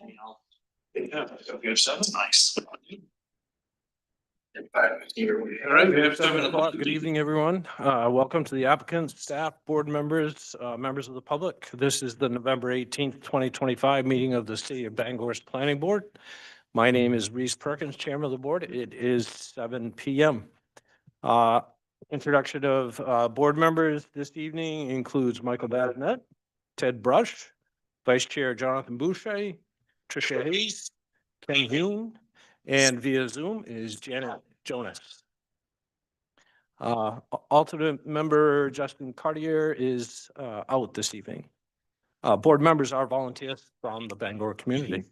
Yeah, we have seven, nice. All right, we have 7 o'clock. Good evening, everyone. Welcome to the applicants, staff, board members, members of the public. This is the November 18th, 2025 meeting of the City of Bangor's Planning Board. My name is Reese Perkins, Chairman of the Board. It is 7 p.m. Introduction of board members this evening includes Michael Bazinet, Ted Brush, Vice Chair Jonathan Boucher, Tricia Hayes, Ken Hume, and via Zoom is Janet Jonas. Alternate member Justin Cartier is out this evening. Board members are volunteers from the Bangor community.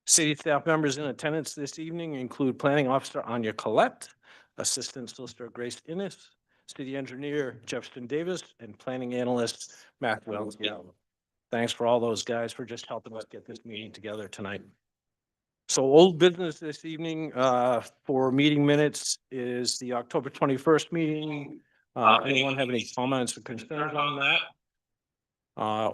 City staff members in attendance this evening include Planning Officer Anya Collette, Assistant Solicitor Grace Innes, City Engineer Jefferson Davis, and Planning Analyst Matt Wells. Thanks for all those guys for just helping us get this meeting together tonight. So old business this evening for meeting minutes is the October 21st meeting. Anyone have any comments or concerns on that?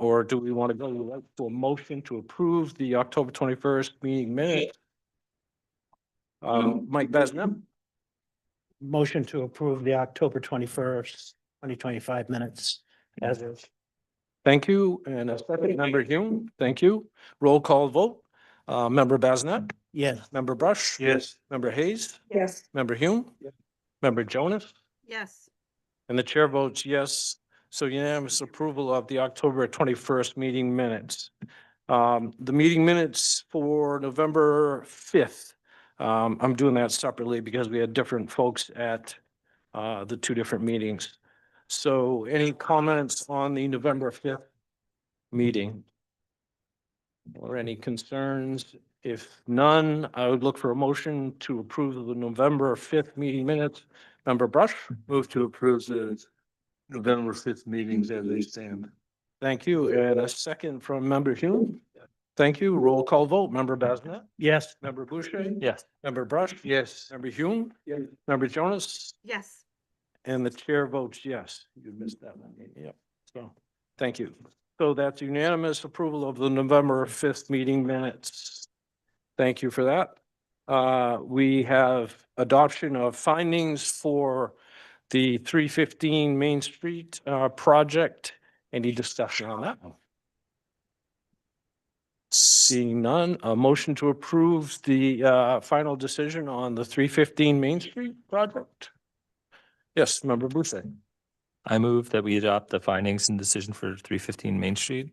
Or do we want to go right to a motion to approve the October 21st meeting minutes? Mike Bazinet. Motion to approve the October 21st, 2025 minutes as is. Thank you. And a second, member Hume. Thank you. Roll call vote. Member Bazinet. Yes. Member Brush. Yes. Member Hayes. Yes. Member Hume. Yes. Member Jonas. Yes. And the chair votes yes. So unanimous approval of the October 21st meeting minutes. The meeting minutes for November 5th. I'm doing that separately because we had different folks at the two different meetings. So any comments on the November 5th meeting? Or any concerns? If none, I would look for a motion to approve the November 5th meeting minutes. Member Brush? Move to approve the November 5th meetings as they stand. Thank you. And a second from member Hume. Thank you. Roll call vote. Member Bazinet? Yes. Member Boucher? Yes. Member Brush? Yes. Member Hume? Yes. Member Jonas? Yes. And the chair votes yes. You missed that one. Yep. So, thank you. So that's unanimous approval of the November 5th meeting minutes. Thank you for that. We have adoption of findings for the 315 Main Street project. Any discussion on that? Seeing none, a motion to approve the final decision on the 315 Main Street project. Yes, member Boucher. I move that we adopt the findings and decision for 315 Main Street.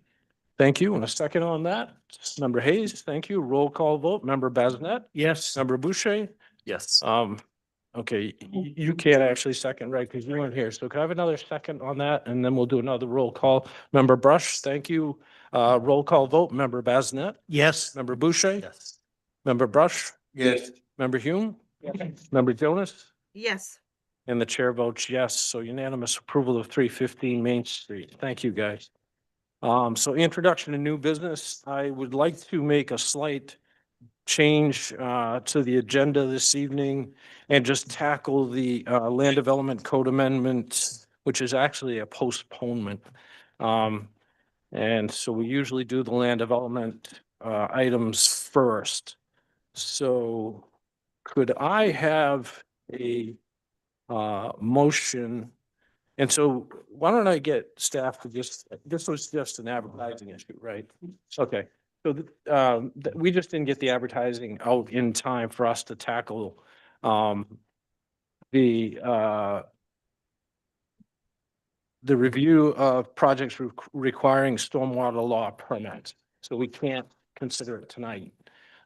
Thank you. And a second on that. Member Hayes, thank you. Roll call vote. Member Bazinet. Yes. Member Boucher. Yes. Okay, you can't actually second, right? Because you weren't here. So can I have another second on that? And then we'll do another roll call. Member Brush, thank you. Roll call vote. Member Bazinet. Yes. Member Boucher. Yes. Member Brush. Yes. Member Hume. Member Jonas. Yes. And the chair votes yes. So unanimous approval of 315 Main Street. Thank you, guys. So introduction to new business. I would like to make a slight change to the agenda this evening and just tackle the Land Development Code Amendment, which is actually a postponement. And so we usually do the land development items first. So could I have a motion? And so why don't I get staff to just, this was just an advertising issue, right? Okay. So we just didn't get the advertising out in time for us to tackle the review of projects requiring stormwater law permits. So we can't consider it tonight.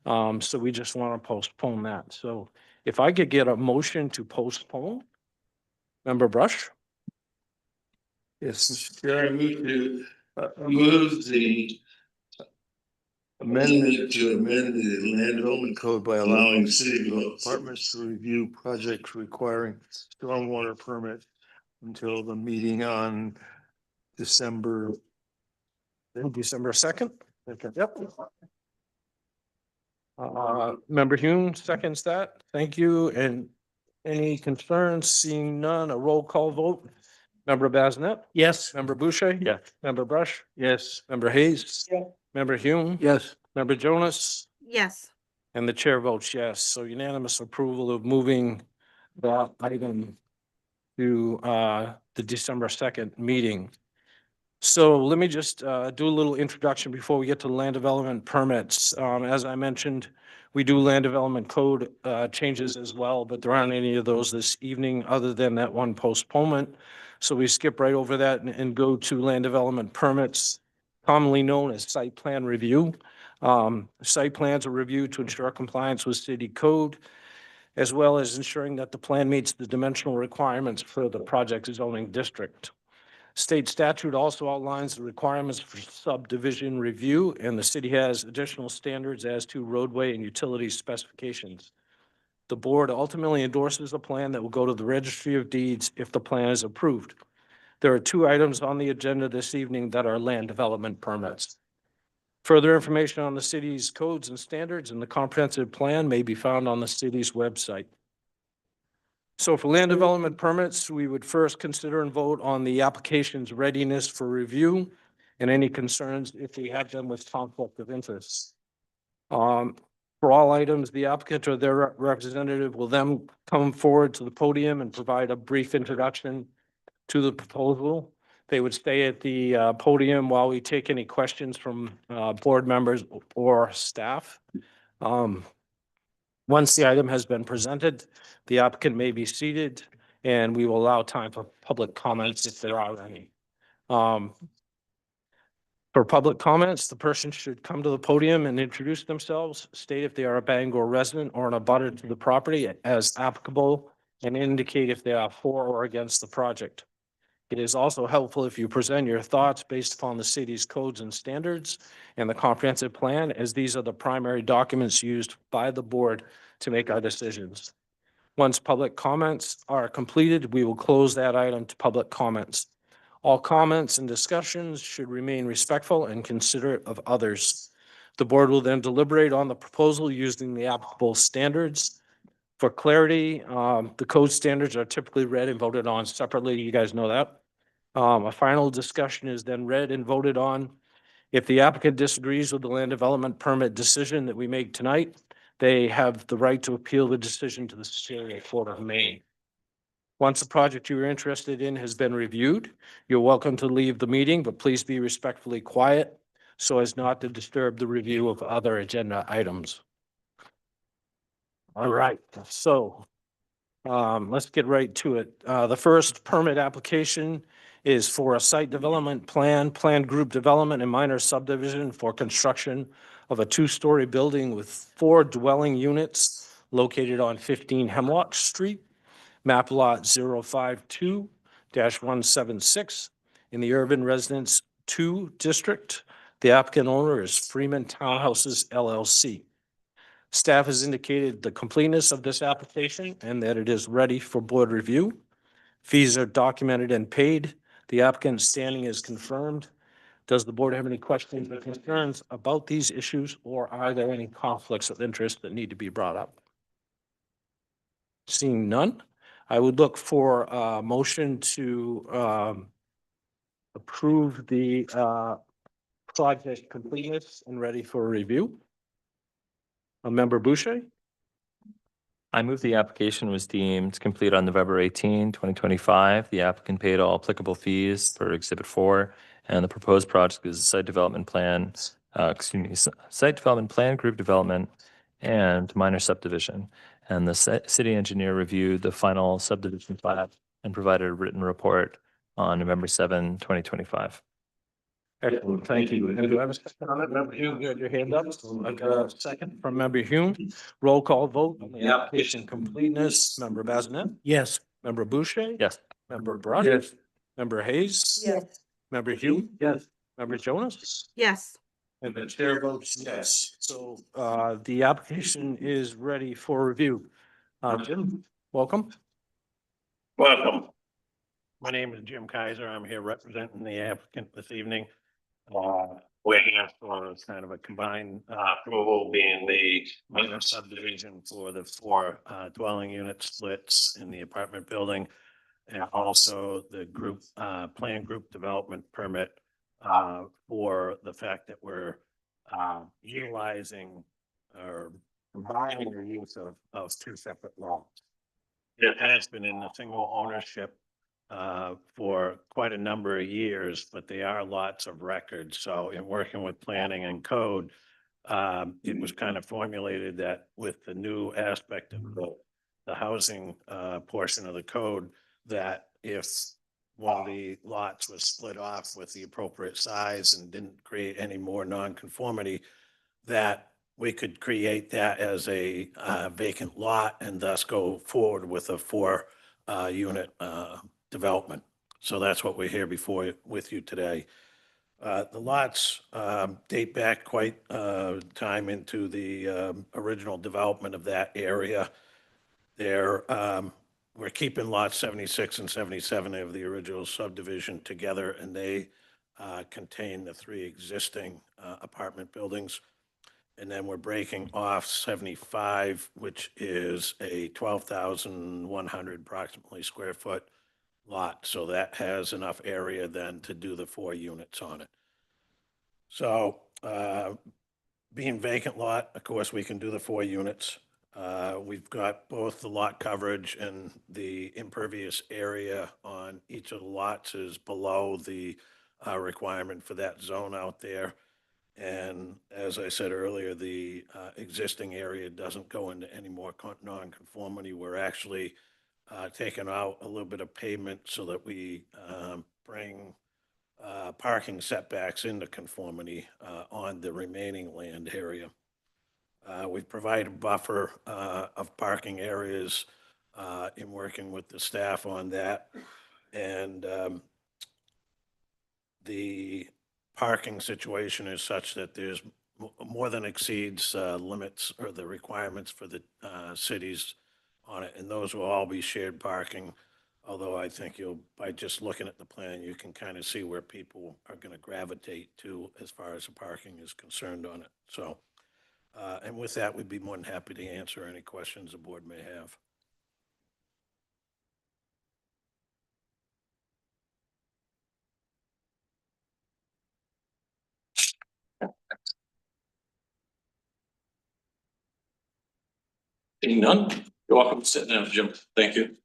So we just want to postpone that. So if I could get a motion to postpone, Member Brush? Yes, Mr. Chair, I move the amendment to amend the land development code by allowing city departments to review projects requiring stormwater permit until the meeting on December. December 2nd? Yep. Member Hume seconds that. Thank you. And any concerns? Seeing none, a roll call vote. Member Bazinet? Yes. Member Boucher? Yes. Member Brush? Yes. Member Hayes? Yeah. Member Hume? Yes. Member Jonas? Yes. And the chair votes yes. So unanimous approval of moving that item to the December 2nd meeting. So let me just do a little introduction before we get to land development permits. As I mentioned, we do land development code changes as well, but there aren't any of those this evening other than that one postponement. So we skip right over that and go to land development permits, commonly known as site plan review. Site plans are reviewed to ensure compliance with city code, as well as ensuring that the plan meets the dimensional requirements for the project zoning district. State statute also outlines the requirements for subdivision review, and the city has additional standards as to roadway and utility specifications. The board ultimately endorses a plan that will go to the Registry of Deeds if the plan is approved. There are 2 items on the agenda this evening that are land development permits. Further information on the city's codes and standards and the comprehensive plan may be found on the city's website. So for land development permits, we would first consider and vote on the application's readiness for review and any concerns if we have them with conflict of interest. For all items, the applicant or their representative will then come forward to the podium and provide a brief introduction to the proposal. They would stay at the podium while we take any questions from board members or staff. Once the item has been presented, the applicant may be seated and we will allow time for public comments if there are any. For public comments, the person should come to the podium and introduce themselves, state if they are a Bangor resident or an abutter to the property as applicable, and indicate if they are for or against the project. It is also helpful if you present your thoughts based upon the city's codes and standards and the comprehensive plan, as these are the primary documents used by the board to make our decisions. Once public comments are completed, we will close that item to public comments. All comments and discussions should remain respectful and considerate of others. The board will then deliberate on the proposal using the applicable standards. For clarity, the code standards are typically read and voted on separately. You guys know that. A final discussion is then read and voted on. If the applicant disagrees with the land development permit decision that we make tonight, they have the right to appeal the decision to the Superior Court of Maine. Once the project you're interested in has been reviewed, you're welcome to leave the meeting, but please be respectfully quiet so as not to disturb the review of other agenda items. All right, so let's get right to it. The first permit application is for a site development plan, planned group development and minor subdivision for construction of a 2-story building with 4 dwelling units located on 15 Hemlock Street, map lot 052-176 in the Urban Residence 2 District. The applicant owner is Freeman Townhouses LLC. Staff has indicated the completeness of this application and that it is ready for board review. Fees are documented and paid. The applicant's standing is confirmed. Does the board have any questions or concerns about these issues, or are there any conflicts of interest that need to be brought up? Seeing none, I would look for a motion to approve the project completeness and ready for review. Member Boucher? I move the application was deemed complete on November 18, 2025. The applicant paid all applicable fees per Exhibit 4, and the proposed project is a site development plan, site development plan, group development, and minor subdivision. And the city engineer reviewed the final subdivision plat and provided a written report on November 7, 2025. Excellent, thank you. And do I have a second on it? Member Hume, you had your hand up. I've got a second from Member Hume. Roll call vote on the application completeness. Member Bazinet? Yes. Member Boucher? Yes. Member Brush? Yes. Member Hayes? Yes. Member Hume? Yes. Member Jonas? Yes. And the chair votes yes. So the application is ready for review. Jim, welcome. Welcome. My name is Jim Kaiser. I'm here representing the applicant this evening. We're here for kind of a combined approval, being the minor subdivision for the 4 dwelling unit splits in the apartment building. And also the group plan group development permit for the fact that we're utilizing or combining the use of two separate lots. It has been in a single ownership for quite a number of years, but they are lots of record. So in working with planning and code, it was kind of formulated that with the new aspect of the housing portion of the code, that if one of the lots was split off with the appropriate size and didn't create any more nonconformity, that we could create that as a vacant lot and thus go forward with a four unit development. So that's what we're here with you today. The lots date back quite time into the original development of that area. We're keeping lots 76 and 77 of the original subdivision together, and they contain the three existing apartment buildings. And then we're breaking off 75, which is a 12,100 approximately square foot lot. So that has enough area then to do the four units on it. So being vacant lot, of course, we can do the four units. We've got both the lot coverage and the impervious area on each of the lots is below the requirement for that zone out there. And as I said earlier, the existing area doesn't go into any more non-conformity. We're actually taking out a little bit of pavement so that we bring parking setbacks into conformity on the remaining land area. We've provided a buffer of parking areas in working with the staff on that. And the parking situation is such that there's more than exceeds limits or the requirements for the cities on it. And those will all be shared parking. Although I think by just looking at the plan, you can kind of see where people are going to gravitate to as far as the parking is concerned on it. So, and with that, we'd be more than happy to answer any questions the board may have. Seeing none, you're welcome to sit down, Jim. Thank you.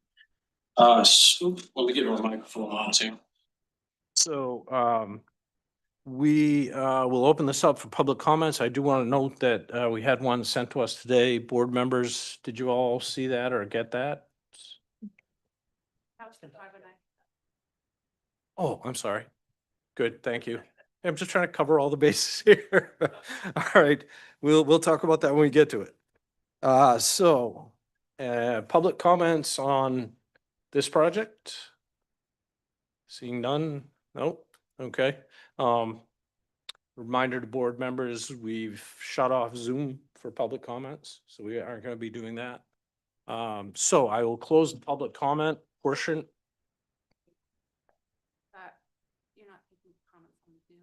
So let me get my microphone on too. So we will open this up for public comments. I do want to note that we had one sent to us today. Board members, did you all see that or get that? Oh, I'm sorry. Good, thank you. I'm just trying to cover all the bases here. All right, we'll talk about that when we get to it. Public comments on this project? Seeing none? Nope. Okay. Reminder to board members, we've shut off Zoom for public comments, so we aren't going to be doing that. So I will close the public comment portion. You're not taking comments on Zoom.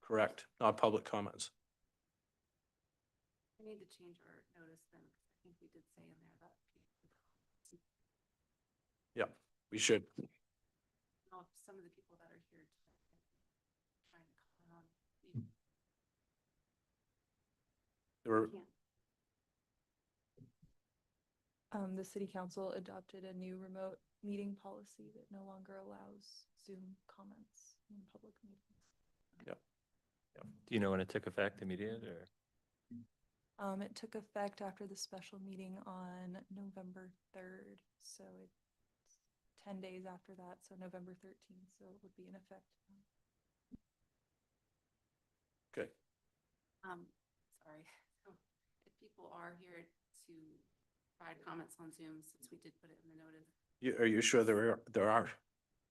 Correct, not public comments. We need to change our notice then. I think we did say in there that. Yep, we should. Well, some of the people that are here trying to comment on. There were, The city council adopted a new remote meeting policy that no longer allows Zoom comments in public meetings. Do you know when it took effect, immediate or? It took effect after the special meeting on November 3rd, so it's 10 days after that, so November 13th, so it would be in effect. okay, Sorry. So if people are here to provide comments on Zoom, since we did put it in the notice. are you sure there are?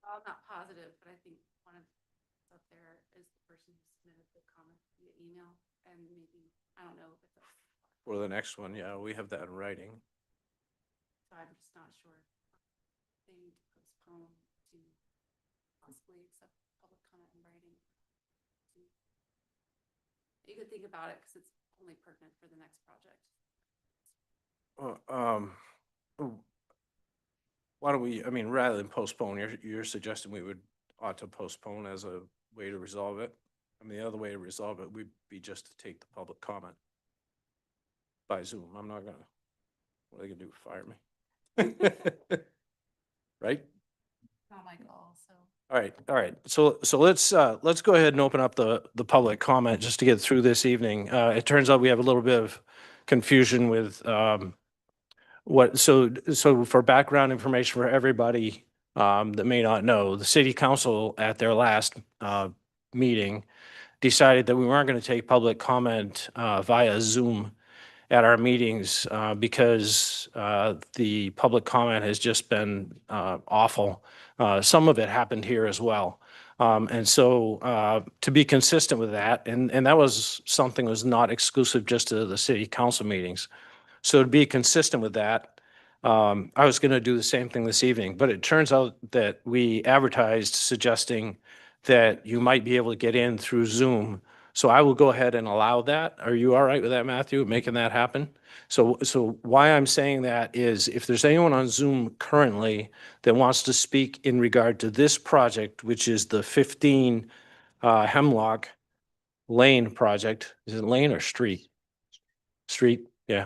I'm not positive, but I think one of up there is the person who submitted the comment via email, and maybe, I don't know if it's For the next one, yeah, we have that in writing. so I'm just not sure. They need to postpone to possibly accept public comment in writing. You could think about it, because it's only pertinent for the next project. Why don't we, I mean, rather than postpone, you're suggesting we ought to postpone as a way to resolve it? I mean, the other way to resolve it would be just to take the public comment by Zoom. I'm not gonna, what are they gonna do, fire me? Right? Not my call, so. All right. So let's go ahead and open up the public comment just to get through this evening. It turns out we have a little bit of confusion with, so for background information for everybody, that may not know, the city council at their last, meeting decided that we weren't going to take public comment, via Zoom at our meetings, because, the public comment has just been, awful. Some of it happened here as well. And so, to be consistent with that, and that was something that was not exclusive just to the city council meetings. So to be consistent with that, I was going to do the same thing this evening, but it turns out that we advertised suggesting that you might be able to get in through Zoom. So I will go ahead and allow that. Are you all right with that, Matthew, making that happen? So why I'm saying that is if there's anyone on Zoom currently that wants to speak in regard to this project, which is the 15 Hemlock Lane project, is it lane or street? Street, yeah.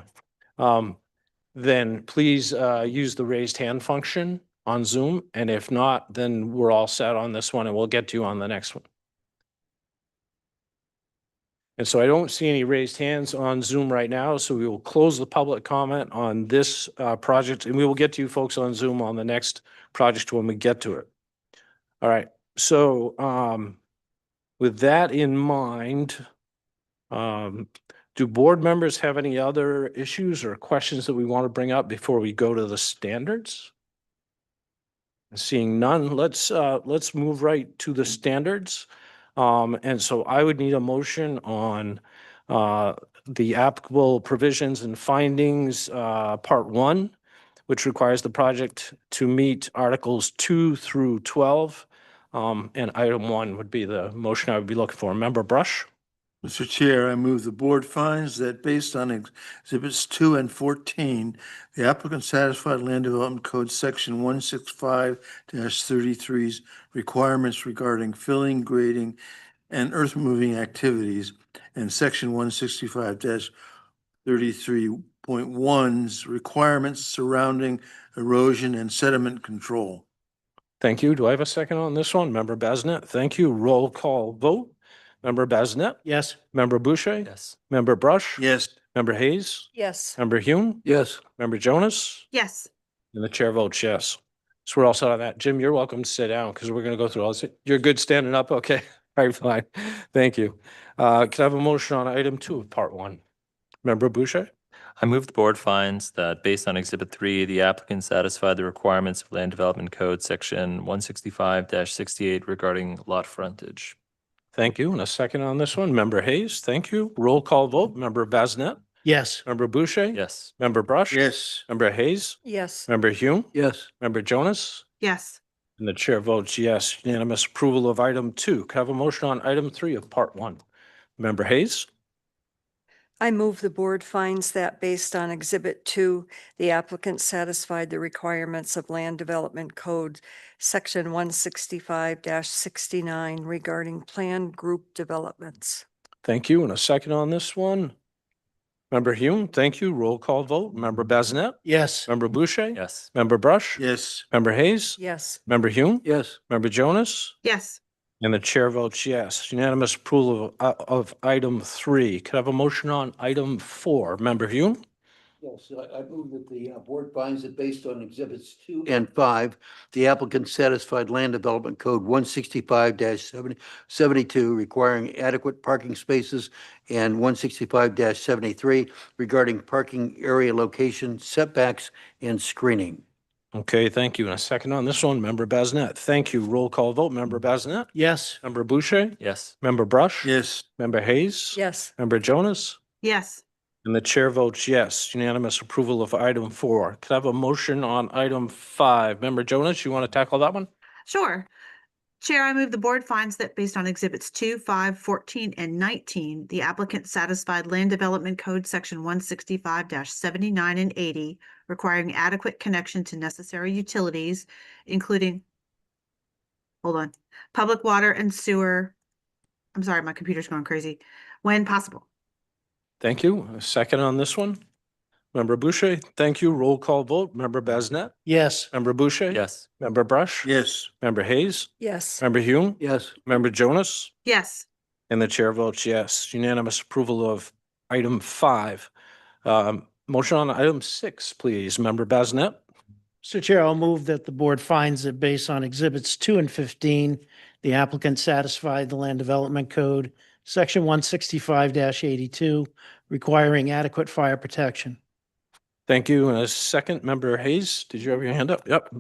Then please use the raised hand function on Zoom. And if not, then we're all set on this one and we'll get to you on the next one. And so I don't see any raised hands on Zoom right now, so we will close the public comment on this project and we will get to you folks on Zoom on the next project when we get to it. All right, so with that in mind, do board members have any other issues or questions that we want to bring up before we go to the standards? Seeing none, let's move right to the standards. And so I would need a motion on the applicable provisions and findings, part 1, which requires the project to meet Articles 2 through 12. And item 1 would be the motion I would be looking for. Member Brush? Mr. Chair, I move the board finds that based on exhibits 2 and 14, the applicant satisfied Land Development Code Section 165-33's requirements regarding filling, grading, and earth moving activities, and Section 165-33.1's requirements surrounding erosion and sediment control. Thank you. Do I have a second on this one? Member Basnet? Thank you. Roll call vote. Member Basnet? Yes. Member Boucher? Yes. Member Brush? Yes. Member Hayes? Yes. Member Hume? Yes. Member Jonas? Yes. And the chair votes yes. So we're all set on that. Jim, you're welcome to sit down because we're going to go through all this. You're good standing up? Okay. All right, fine. Thank you. Can I have a motion on item 2 of part 1? Member Boucher? I move the board finds that based on Exhibit 3, the applicant satisfied the requirements of Land Development Code Section 165-68 regarding lot frontage. Thank you. And a second on this one. Member Hayes? Thank you. Roll call vote. Member Basnet? Yes. Member Boucher? Yes. Member Brush? Yes. Member Hayes? Yes. Member Hume? Yes. Member Jonas? Yes. And the chair votes yes. Unanimous approval of item 2. Can I have a motion on item 3 of part 1? Member Hayes? I move the board finds that based on Exhibit 2, the applicant satisfied the requirements of Land Development Code Section 165-69 regarding planned group developments. Thank you. And a second on this one. Member Hume, thank you. Roll call vote. Member Basnet? Yes. Member Boucher? Yes. Member Brush? Yes. Member Hayes? Yes. Member Hume? Yes. Member Jonas? Yes. And the chair votes yes. Unanimous approval of item 3. Could I have a motion on item 4? Member Hume? Yes, I move that the board finds that based on exhibits 2 and 5, the applicant satisfied Land Development Code 165-72 requiring adequate parking spaces and 165-73 regarding parking area location, setbacks, and screening. Okay, thank you. And a second on this one. Member Basnet? Thank you. Roll call vote. Member Basnet? Yes. Member Boucher? Yes. Member Brush? Yes. Member Hayes? Yes. Member Jonas? Yes. And the chair votes yes. Unanimous approval of item 4. Could I have a motion on item 5? Member Jonas, you want to tackle that one? Sure. Chair, I move the board finds that based on exhibits 2, 5, 14, and 19, the applicant satisfied Land Development Code Section 165-79 and 80, requiring adequate connection to necessary utilities, including, public water and sewer, I'm sorry, my computer's going crazy, when possible. Thank you. A second on this one? Member Boucher, thank you. Roll call vote. Member Basnet? Yes. Member Boucher? Yes. Member Brush? Yes. Member Hayes? Yes. Member Hume? Yes. Member Jonas? Yes. And the chair votes yes. Unanimous approval of item 5. Motion on item 6, please. Member Basnet? Mr. Chair, I'll move that the board finds that based on exhibits 2 and 15, the applicant satisfied the Land Development Code, section 165-82, requiring adequate fire protection. Thank you. And a second, Member Hayes, did you have your hand up? Yep.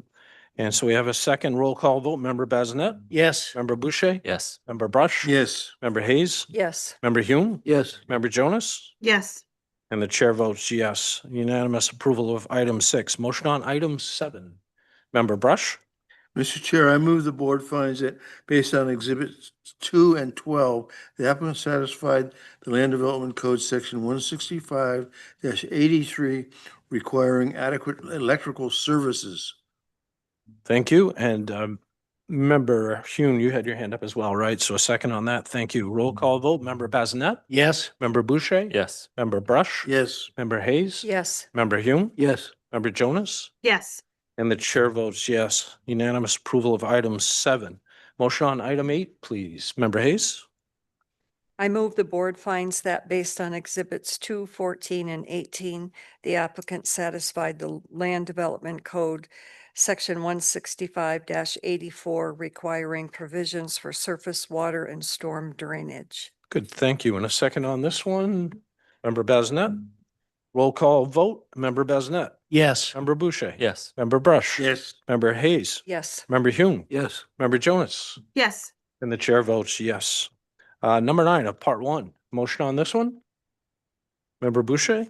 And so we have a second roll call vote. Member Basnet? Yes. Member Boucher? Yes. Member Brush? Yes. Member Hayes? Yes. Member Hume? Yes. Member Jonas? Yes. And the chair votes yes. Unanimous approval of item 6. Motion on item 7. Member Brush? Mr. Chair, I move the board finds that based on exhibits 2 and 12, the applicant satisfied the Land Development Code section 165-83 requiring adequate electrical services. Thank you. And Member Hume, you had your hand up as well, right? So a second on that. Thank you. Roll call vote. Member Bazinet? Yes. Member Boucher? Yes. Member Brush? Yes. Member Hayes? Yes. Member Hume? Yes. Member Jonas? Yes. And the chair votes yes. Unanimous approval of item 7. Motion on item 8, please. Member Hayes? I move the board finds that based on exhibits 2, 14, and 18, the applicant satisfied the Land Development Code, section 165-84, requiring provisions for surface water and storm drainage. Good, thank you. And a second on this one. Member Bazinet? Roll call vote. Member Bazinet? Yes. Member Boucher? Yes. Member Brush? Yes. Member Hayes? Yes. Member Hume? Yes. Member Jonas? Yes. And the chair votes yes. Number 9 of part 1. Motion on this one? Member Boucher?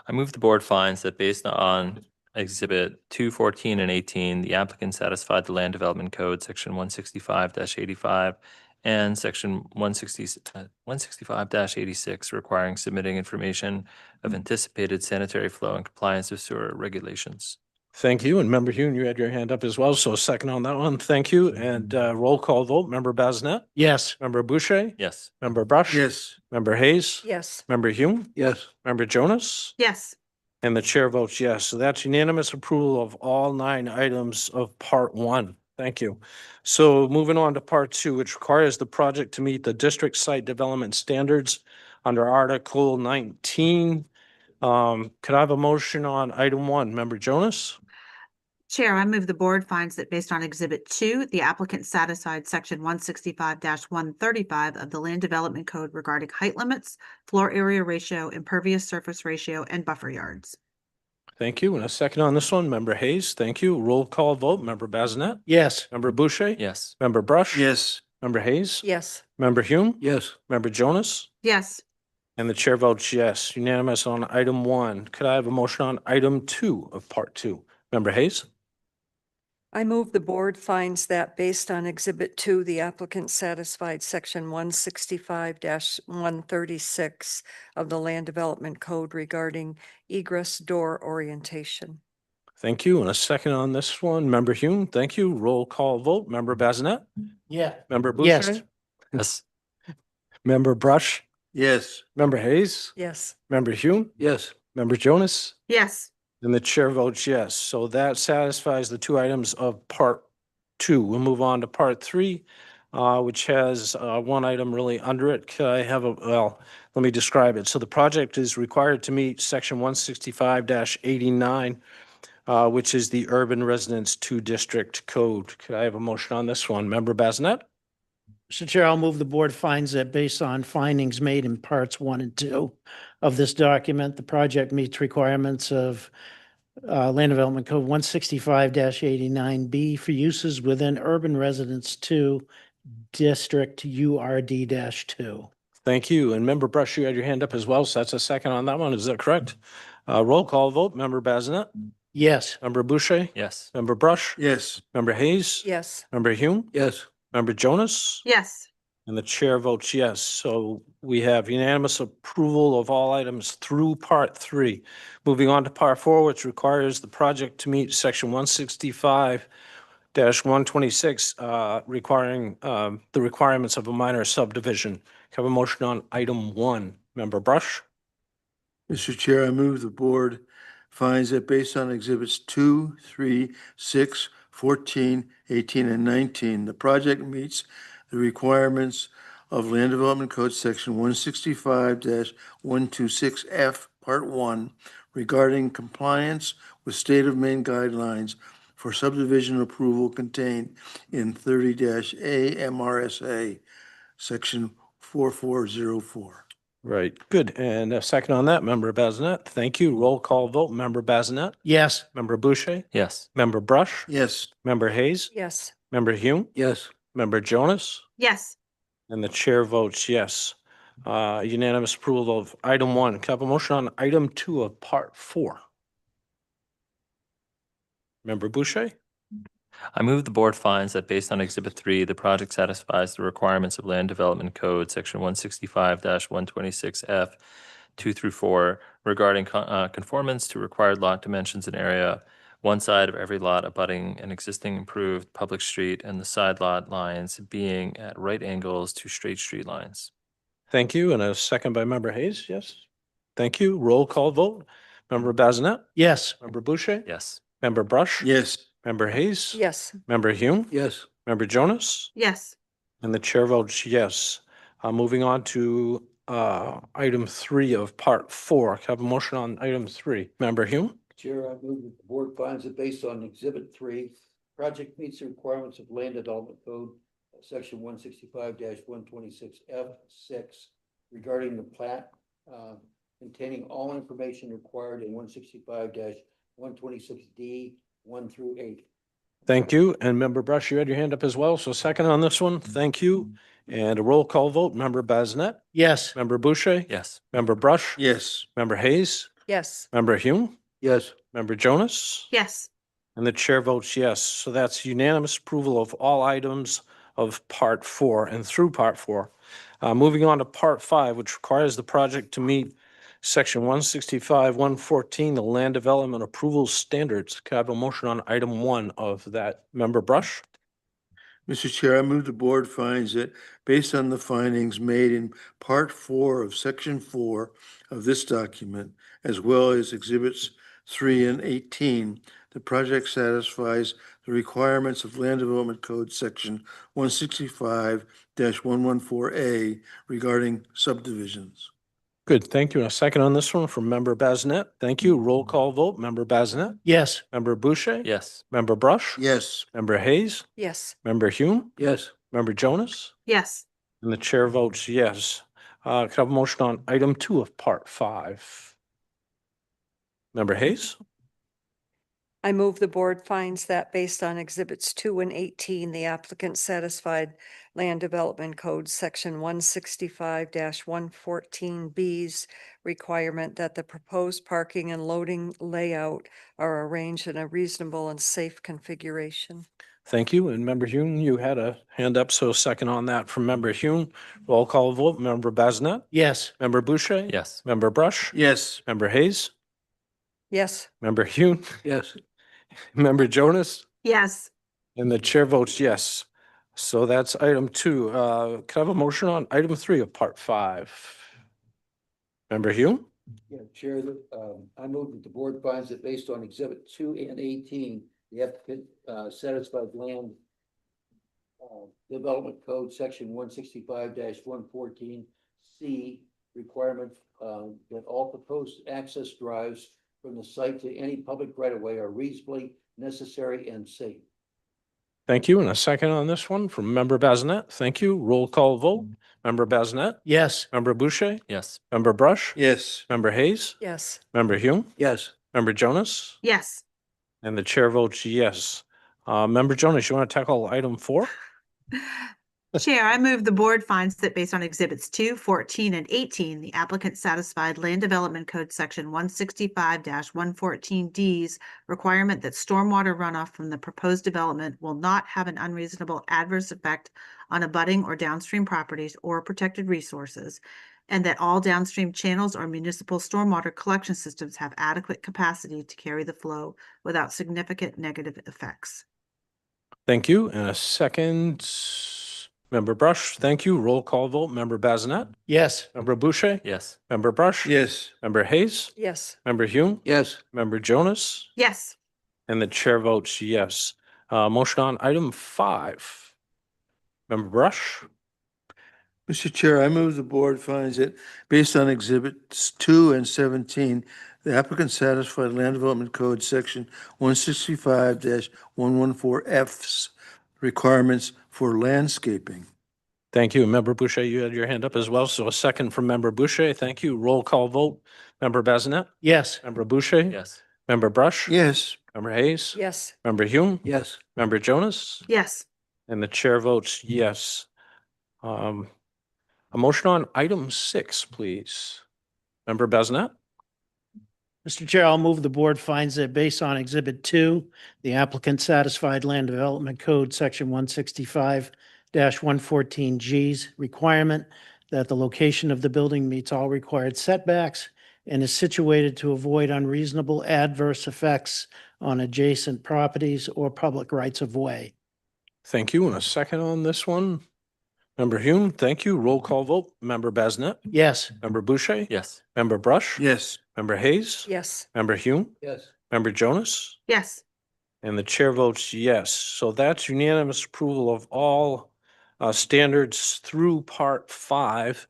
I move the board finds that based on exhibit 2, 14, and 18, the applicant satisfied the Land Development Code, section 165-85 and section 165-86, requiring submitting information of anticipated sanitary flow and compliance with sewer regulations. Thank you. And Member Hume, you had your hand up as well. So a second on that one. Thank you. And roll call vote. Member Bazinet? Yes. Member Boucher? Yes. Member Brush? Yes. Member Hayes? Yes. Member Hume? Yes. Member Jonas? Yes. And the chair votes yes. So that's unanimous approval of all 9 items of part 1. Thank you. So moving on to part 2, which requires the project to meet the district site development standards under Article 19. Could I have a motion on item 1? Member Jonas? Chair, I move the board finds that based on exhibit 2, the applicant satisfied section 165-135 of the Land Development Code regarding height limits, floor area ratio, impervious surface ratio, and buffer yards. Thank you. And a second on this one, Member Hayes. Thank you. Roll call vote. Member Bazinet? Yes. Member Boucher? Yes. Member Brush? Yes. Member Hayes? Yes. Member Hume? Yes. Member Jonas? Yes. And the chair votes yes. Unanimous on item 1. Could I have a motion on item 2 of part 2? Member Hayes? I move the board finds that based on exhibit 2, the applicant satisfied section 165-136 of the Land Development Code regarding egress door orientation. Thank you. And a second on this one, Member Hume. Thank you. Roll call vote. Member Bazinet? Yeah. Member Yes. Boucher? Yes. Member Brush? Yes. Member Hayes? Yes. Member Hume? Yes. Member Jonas? Yes. And the chair votes yes. So that satisfies the 2 items of part 2. We'll move on to part 3, which has 1 item really under it. Could I have let me describe it. So the project is required to meet section 165-89, which is the Urban Residence 2 District Code. Could I have a motion on this one? Member Bazinet? Mr. Chair, I'll move the board finds that based on findings made in parts 1 and 2 of this document, the project meets requirements of Land Development Code 165-89B for uses within Urban Residence 2 District URD-2. Thank you. And Member Brush, you had your hand up as well. So that's a second on that one. Is that correct? Roll call vote. Member Bazinet? Yes. Member Boucher? Yes. Member Brush? Yes. Member Hayes? Yes. Member Hume? Yes. Member Jonas? Yes. And the chair votes yes. So we have unanimous approval of all items through part 3. Moving on to part 4, which requires the project to meet section 165 126, requiring, the requirements of a minor subdivision. Can I have a motion on item 1? Member Brush? Mr. Chair, I move the board finds that based on exhibits 2, 3, 6, 14, 18, and 19, the project meets the requirements of Land Development Code Section 165-126F, Part 1, regarding compliance with state of Maine guidelines for subdivision approval contained in 30-A MRSA, Section 4404. Right, good. And a second on that, Member Bazinet. Thank you. Roll call vote. Member Bazinet? Yes. Member Boucher? Yes. Member Brush? Yes. Member Hayes? Yes. Member Hume? Yes. Member Jonas? Yes. And the chair votes yes. Unanimous approval of item 1. Can I have a motion on item 2 of part 4? Member Boucher? I move the board finds that based on Exhibit 3, the project satisfies the requirements of Land Development Code, Section 165-126F, 2 through 4, regarding conformance to required lot dimensions and area, one side of every lot abutting an existing improved public street, and the side lot lines being at right angles to straight street lines. Thank you. And a second by Member Hayes, yes? Thank you. Roll call vote. Member Bazinet? Yes. Member Boucher? Yes. Member Brush? Yes. Member Hayes? Yes. Member Hume? Yes. Member Jonas? Yes. And the chair votes yes. Moving on to item 3 of part 4. Can I have a motion on item 3? Member Hume? Chair, I move that the board finds that based on Exhibit 3, project meets the requirements of Land Development Code, Section 165-126F6, regarding the plat containing all information required in 165-126D 1 through 8. Thank you. And Member Brush, you had your hand up as well. So second on this one, thank you. And a roll call vote. Member Bazinet? Yes. Member Boucher? Yes. Member Brush? Yes. Member Hayes? Yes. Member Hume? Yes. Member Jonas? Yes. And the chair votes yes. So that's unanimous approval of all items of part 4 and through part 4. Moving on to part 5, which requires the project to meet Section 165-114, the land development approval standards. Can I have a motion on item 1 of that? Member Brush? Mr. Chair, I move the board finds that based on the findings made in Part 4 of Section 4 of this document, as well as Exhibits 3 and 18, the project satisfies the requirements of Land Development Code Section 165-114A regarding subdivisions. Good, thank you. And a second on this one from Member Bazinet. Thank you. Roll call vote. Member Bazinet? Yes. Member Boucher? Yes. Member Brush? Yes. Member Hayes? Yes. Member Hume? Yes. Member Jonas? Yes. And the chair votes yes. Can I have a motion on item 2 of part 5? Member Hayes? I move the board finds that based on Exhibits 2 and 18, the applicant satisfied Land Development Code Section 165-114B's requirement that the proposed parking and loading layout are arranged in a reasonable and safe configuration. Thank you. And Member Hume, you had a hand up, so second on that from Member Hume. Roll call vote. Member Bazinet? Yes. Member Boucher? Yes. Member Brush? Yes. Member Hayes? Yes. Member Hume? Yes. Member Jonas? Yes. And the chair votes yes. So that's item 2. Can I have a motion on item 3 of part 5? Member Hume? Yeah, Chair, I move that the board finds that based on Exhibit 2 and 18, the applicant satisfied Land Development Code Section 165-114C requirement that all proposed access drives from the site to any public right-of-way are reasonably necessary and safe. Thank you. And a second on this one from Member Bazinet. Thank you. Roll call vote. Member Bazinet? Yes. Member Boucher? Yes. Member Brush? Yes. Member Hayes? Yes. Member Hume? Yes. Member Jonas? Yes. And the chair votes yes. Member Jonas, you want to tackle item 4? Chair, I move the board finds that based on Exhibits 2, 14, and 18, the applicant satisfied Land Development Code Section 165-114D's requirement that stormwater runoff from the proposed development will not have an unreasonable adverse effect on abutting or downstream properties or protected resources, and that all downstream channels or municipal stormwater collection systems have adequate capacity to carry the flow without significant negative effects. Thank you. And a second, Member Brush, thank you. Roll call vote. Member Bazinet, Yes. Member Boucher, Yes. Member Brush. Yes. Member Hayes, Yes. Member Hume, Yes. Member Jonas, Yes. and the chair votes yes. Motion on item 5. Member Brush, Mr. Chair, I move the board finds that based on exhibits 2 and 17, the applicant satisfied Land Development Code section 165-114F's requirements for landscaping. thank you. Member Boucher, you had your hand up as well. So a second from Member Boucher. Thank you. Roll call vote. Member Bazinet, Yes. Member Boucher. Yes. Member Brush. Yes. Member Hayes. Yes. Member Hume. Yes. Member Jonas. Yes. And the chair votes yes. A motion on item 6, please. Member Bazinet? Mr. Chair, I'll move the board finds that based on Exhibit 2, the applicant satisfied Land Development Code Section 165-114G's requirement that the location of the building meets all required setbacks and is situated to avoid unreasonable adverse effects on adjacent properties or public rights of way. Thank you. And a second on this one. Member Hume, thank you. Roll call vote. Member Bazinet? Yes. Member Boucher? Yes. Member Brush? Yes. Member Hayes? Yes. Member Hume? Yes. Member Jonas? Yes. And the chair votes yes. So that's unanimous approval of all standards through Part 5.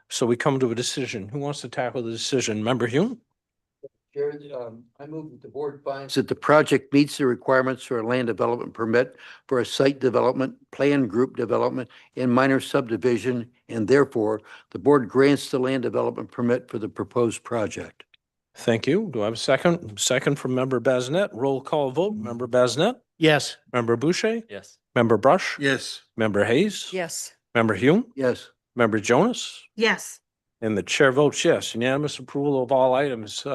So we come to a decision. Who wants to tackle the decision? Member Hume? Chair, I move that the board finds that the project meets the requirements for a land development permit for a site development, plan group development, and minor subdivision, and therefore the board grants the land development permit for the proposed project. Thank you. Do I have a second? Second from Member Bazinet. Roll call vote. Member Bazinet? Yes. Member Boucher? Yes. Member Brush? Yes. Member Hayes? Yes. Member Hume? Yes. Member Jonas? Yes. And the chair votes yes. Unanimous approval of all items.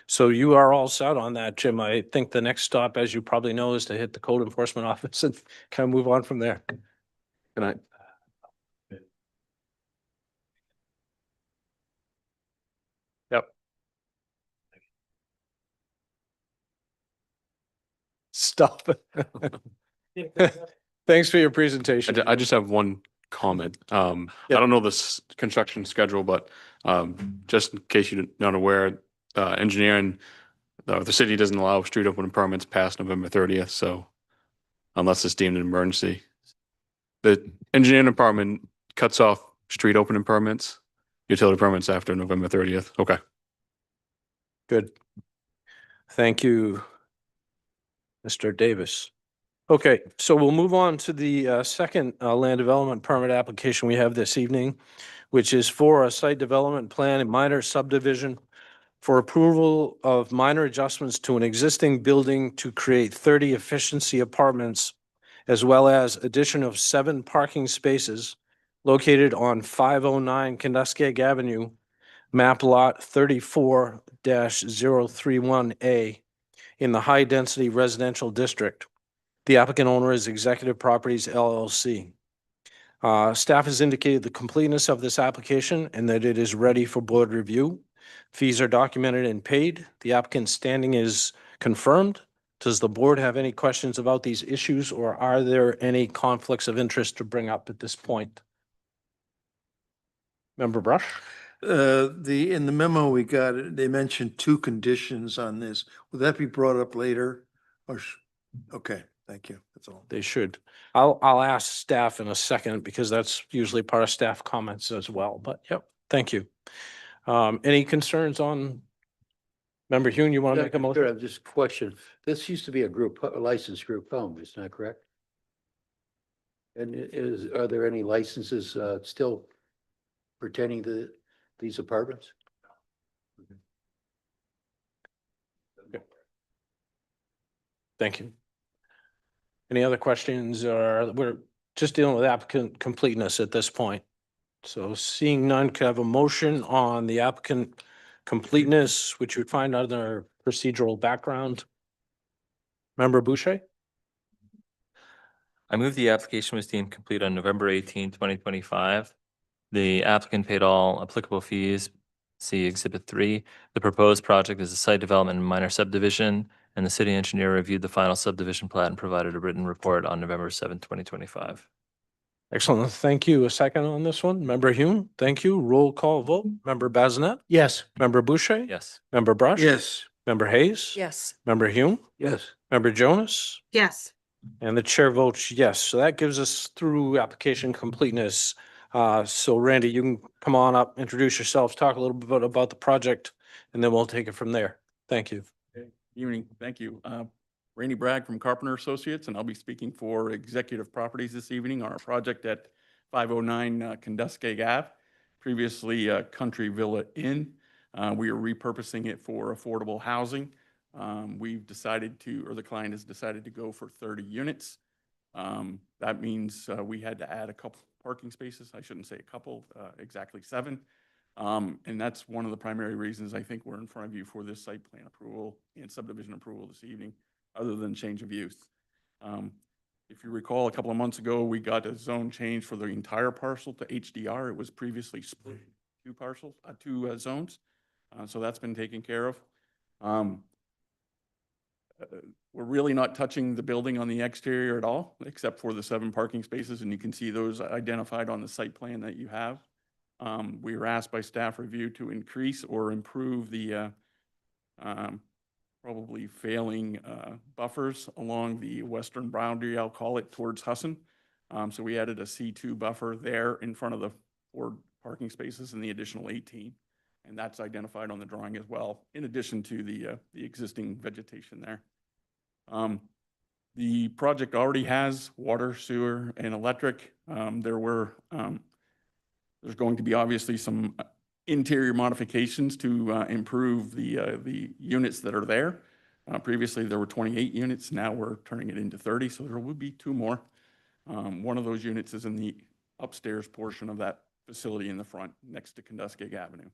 So you are all set on that, Jim. I think the next stop, as you probably know, is to hit the code enforcement office and kind of move on from there. Good night. Yep. Stop. Thanks for your presentation. I just have one comment. I Yep. don't know this construction schedule, but just in case you're not aware, engineering, the city doesn't allow street opening permits past November 30th, so unless it's deemed an emergency. The engineering department cuts off street opening permits, utility permits after November 30th. Okay. Good. Thank you, Mr. Davis. Okay, so we'll move on to the second land development permit application we have this evening, which is for a site development plan and minor subdivision for approval of minor adjustments to an existing building to create 30 efficiency apartments, as well as addition of 7 parking spaces located on 509 Kenduskeag Avenue, map lot 34-031A in the high-density residential district. The applicant owner is Executive Properties LLC. Staff has indicated the completeness of this application and that it is ready for board review. Fees are documented and paid. The applicant's standing is confirmed. Does the board have any questions about these issues, or are there any conflicts of interest to bring up at this point? Member Brush? In the memo we got, they mentioned 2 conditions on this. Will that be brought up later? Or, okay, thank you. That's all. They should. I'll ask staff in a second because that's usually part of staff comments as well, but yep, thank you. Any concerns on? Member Hume, you want to make a motion? Sure, I'm just question. This used to be a licensed group home, is that correct? And are there any licenses still pertaining to these apartments? Thank you. Any other questions, or we're just dealing with applicant completeness at this point? So seeing none, could I have a motion on the applicant completeness, which you would find under procedural background? Member Boucher? I move the application was deemed complete on November 18, 2025. The applicant paid all applicable fees. See Exhibit 3. The proposed project is a site development and minor subdivision, and the city engineer reviewed the final subdivision plat and provided a written report on November 7th, 2025. Excellent. Thank you. A second on this one. Member Hume, thank you. Roll call vote. Member Bazinet? Yes. Member Boucher? Yes. Member Brush? Yes. Member Hayes? Yes. Member Hume? Yes. Member Jonas? Yes. And the chair votes yes. So that gives us through application completeness. So Randy, you can come on up, introduce yourselves, talk a little bit about the project, and then we'll take it from there. Thank you. Evening, thank you. Randy Bragg from Carpenter Associates, and I'll be speaking for Executive Properties this evening on our project at 509 Canduskeg Ave, previously Country Villa Inn. We are repurposing it for affordable housing. We've decided to, or the client has decided to go for 30 units. That means we had to add a couple parking spaces. I shouldn't say a couple, exactly 7. And that's one of the primary reasons I think we're in front of you for this site plan approval and subdivision approval this evening, other than change of use. If you recall, a couple of months ago, we got a zone change for the entire parcel to HDR. It was previously split two zones. So that's been taken care of. We're really not touching the building on the exterior at all, except for the 7 parking spaces, and you can see those identified on the site plan that you have. We were asked by staff review to increase or improve the probably failing buffers along the western boundary, I'll call it, towards Husson. So we added a C2 buffer there in front of the 4 parking spaces and the additional 18. And that's identified on the drawing as well, in addition to the existing vegetation there. The project already has water, sewer, and electric. There's going to be obviously some interior modifications to improve the units that are there. Previously, there were 28 units. Now we're turning it into 30, so there will be 2 more. One of those units is in the upstairs portion of that facility in the front, next to Canduskeg Avenue.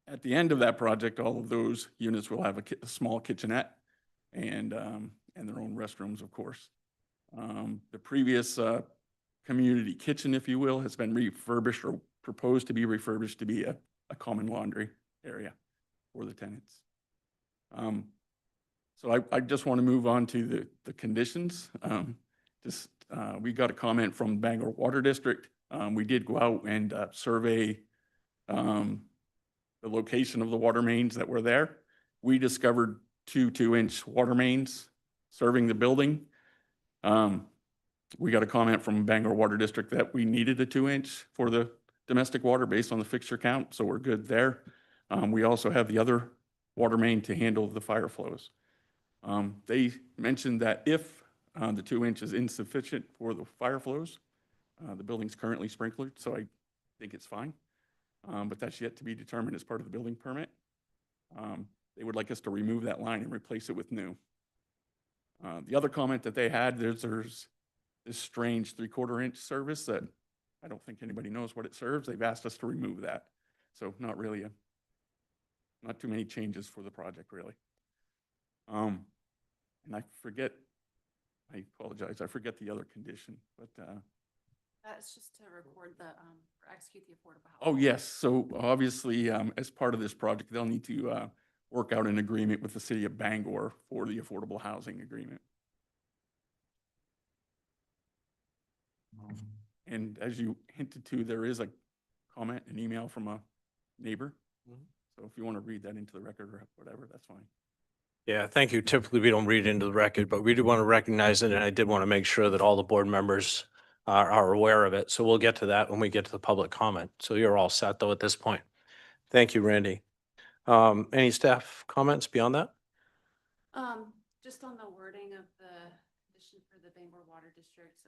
At the end of that project, all of those units will have a small kitchenette and their own restrooms, of course. The previous community kitchen, if you will, has been refurbished or proposed to be refurbished to be a common laundry area for the tenants. So I just want to move on to the conditions. We got a comment from Bangor Water District. We did go out and survey the location of the water mains that were there. We discovered 2 2-inch water mains serving the building. We got a comment from Bangor Water District that we needed a 2-inch for the domestic water based on the fixture count, so we're good there. We also have the other water main to handle the fire flows. They mentioned that if the 2-inch is insufficient for the fire flows, the building's currently sprinklered, so I think it's fine. But that's yet to be determined as part of the building permit. They would like us to remove that line and replace it with new. The other comment that they had, there's this strange 3/4 inch service that I don't think anybody knows what it serves. They've asked us to remove that. So not too many changes for the project, really. And I apologize, I forget the other condition, but That's just to record the, or execute the affordable housing. oh, yes. So obviously, as part of this project, they'll need to work out an agreement with the city of Bangor for the affordable housing agreement. And as you hinted to, there is a comment, an email from a neighbor. So if you want to read that into the record or whatever, that's fine. Yeah, thank you. Typically, we don't read into the record, but we do want to recognize it, and I did want to make sure that all the board members are aware of it. So we'll get to that when we get to the public comment. So you're all set, though, at this point. Thank you, Randy. Any staff comments beyond that? Just on the wording of the condition for the Bangor Water District,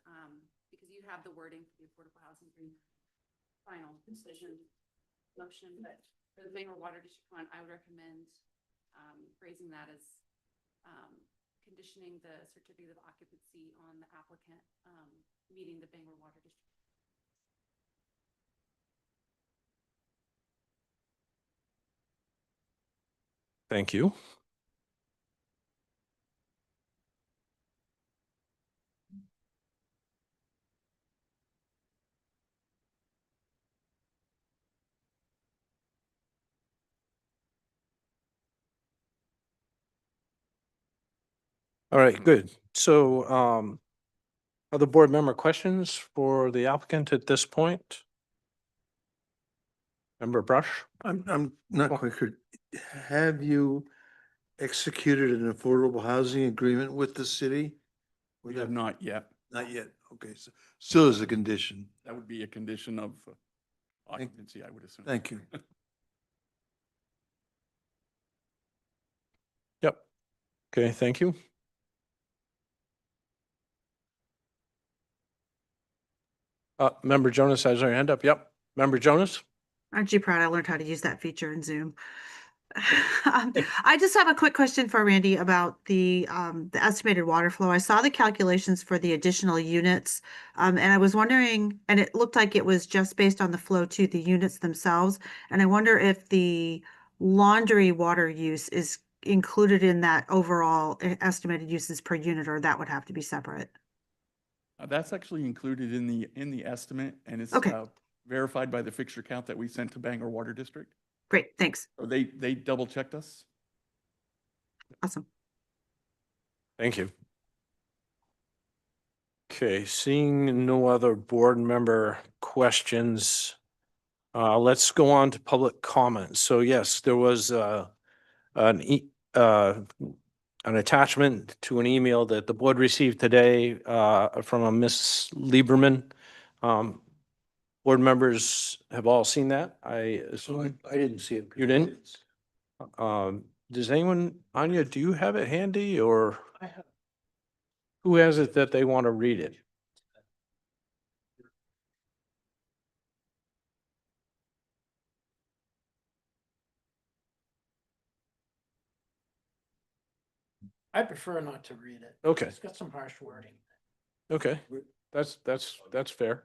because you have the wording for the affordable housing agreement, final decision motion, but for the Bangor Water District one, I would recommend phrasing that as conditioning the certificate of occupancy on the applicant meeting the Bangor Water District. Thank you. All right, good. So, other board member questions for the applicant at this point? Member Brush? I'm not quite sure. Have you executed an affordable housing agreement with the city? We have not yet. Not yet. Okay, so still as a condition. That would be a condition of occupancy, I would assume. Thank you. Yep. Okay, thank you. Member Jonas has her hand up. Yep. Member Jonas? Aren't you proud I learned how to use that feature in Zoom? I just have a quick question for Randy about the estimated water flow. I saw the calculations for the additional units. And I was wondering, and it looked like it was just based on the flow to the units themselves. And I wonder if the laundry water use is included in that overall estimated uses per unit, or that would have to be separate. That's actually included in the estimate, and it's Okay. Verified by the fixture count that we sent to Bangor Water District. Great, thanks. Or they double checked us. Awesome. Thank you. Okay, seeing no other board member questions, let's go on to public comment. So yes, there was an attachment to an email that the board received today from a Miss Lieberman. Board members have all seen that, I assume. I didn't see it. You didn't? Does anyone, Anya, do you have it handy, or who has it that they want to read it? I prefer not to read it. Okay, It's got some harsh wording. okay, that's fair.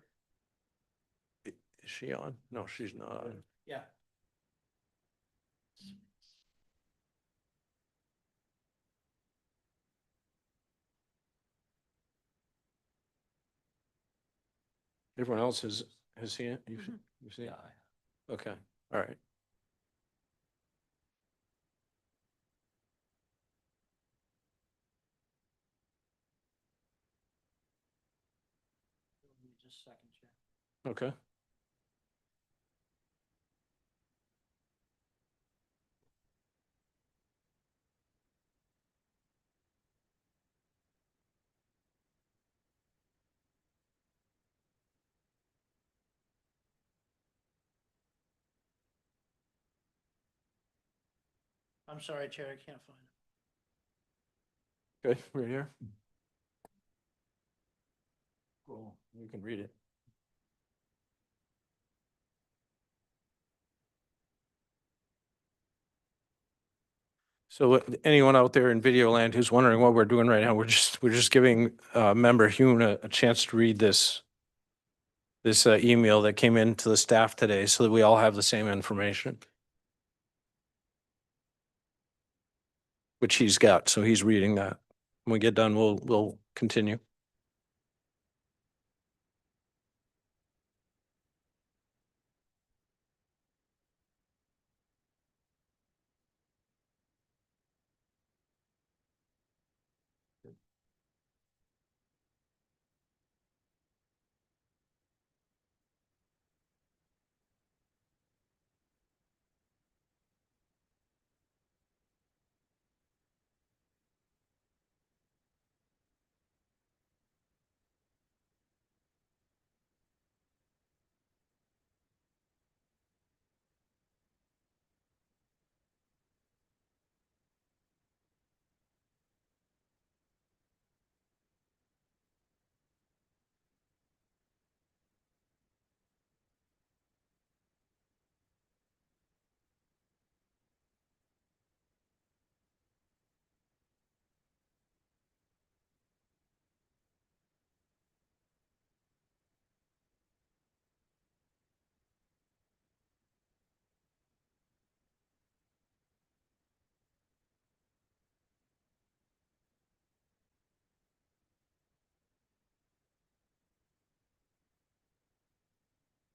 Is she on? No, she's not on. Yeah. Everyone else has seen it? You've seen it? Okay, all right. Just a second, Chair. Okay. I'm sorry, Chair, I can't find it. Okay, right here. Cool, you can read it. So anyone out there in video land who's wondering what we're doing right now, we're just giving member Hune a chance to read this email that came in to the staff today so that we all have the same information. Which he's got, so he's reading that. When we get done, we'll continue.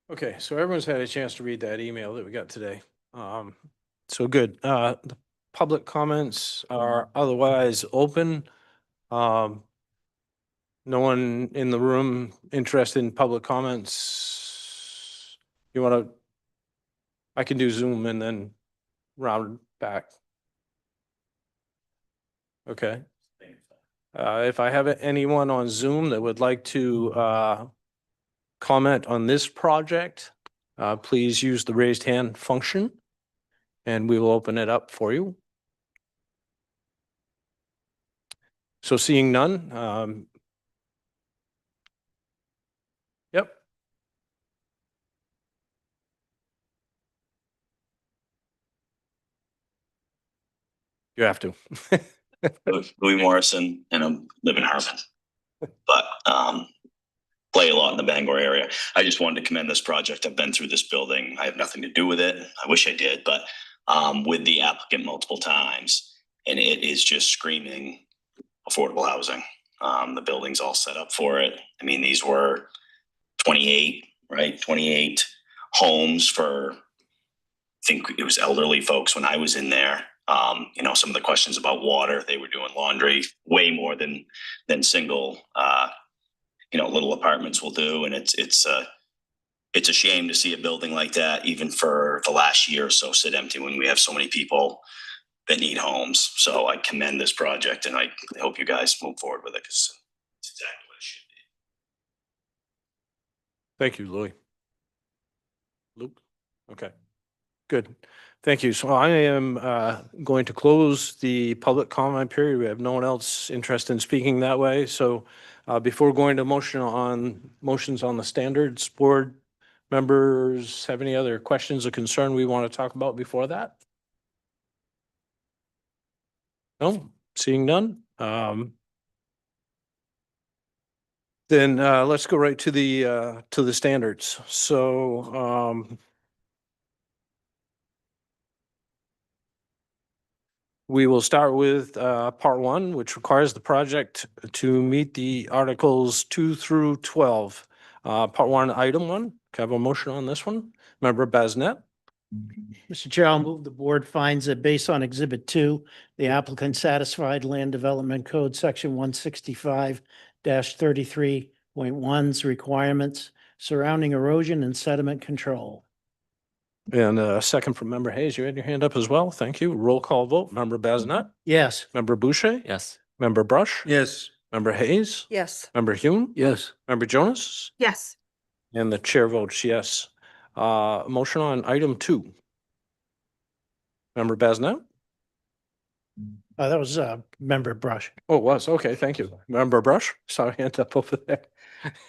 Okay, so everyone's had a chance to read that email that we got today. So good. The public comments are otherwise open. No one in the room interested in public comments? You want to? I can do Zoom and then round back. Okay. If I have anyone on Zoom that would like to comment on this project, please use the raised hand function and we will open it up for you. So seeing none, yep. You have to. Louis Morrison, and I live in Harvard, but play a lot in the Bangor area. I just wanted to commend this project. I've been through this building. I have nothing to do with it. I wish I did, but with the applicant multiple times, and it is just screaming affordable housing. The building's all set up for it. I mean, these were 28 homes for, I think it was elderly folks when I was in there. You know, some of the questions about water, they were doing laundry way more than single, you know, little apartments will do. And it's a shame to see a building like that, even for the last year or so, sit empty when we have so many people that need homes. So I commend this project, and I hope you guys move forward with it, because it's exactly what it should be. Thank you, Louis. Luke? Okay, good. Thank you. So I am going to close the public comment period. We have no one else interested in speaking that way. So before going to motions on the standards, board members have any other questions or concern we want to talk about before that? No, seeing none. Then let's go right to the standards. So we will start with part 1, which requires the project to meet the articles 2 through 12. Part 1, item 1. Can I have a motion on this one? Member Basnet? Mr. Chair, I'll move the board finds that based on Exhibit 2, the applicant satisfied Land Development Code Section 165-33.1's requirements surrounding erosion and sediment control. And a second from Member Hayes. You had your hand up as well. Thank you. Roll call vote. Member Basnet? Yes. Member Boucher? Yes. Member Brush? Yes. Member Hayes? Yes. Member Hume? Yes. Member Jonas? Yes. And the chair votes yes. Motion on item 2. Member Basnet? That was Member Brush. Oh, it was. Okay, thank you. Member Brush? Saw a hand up over there.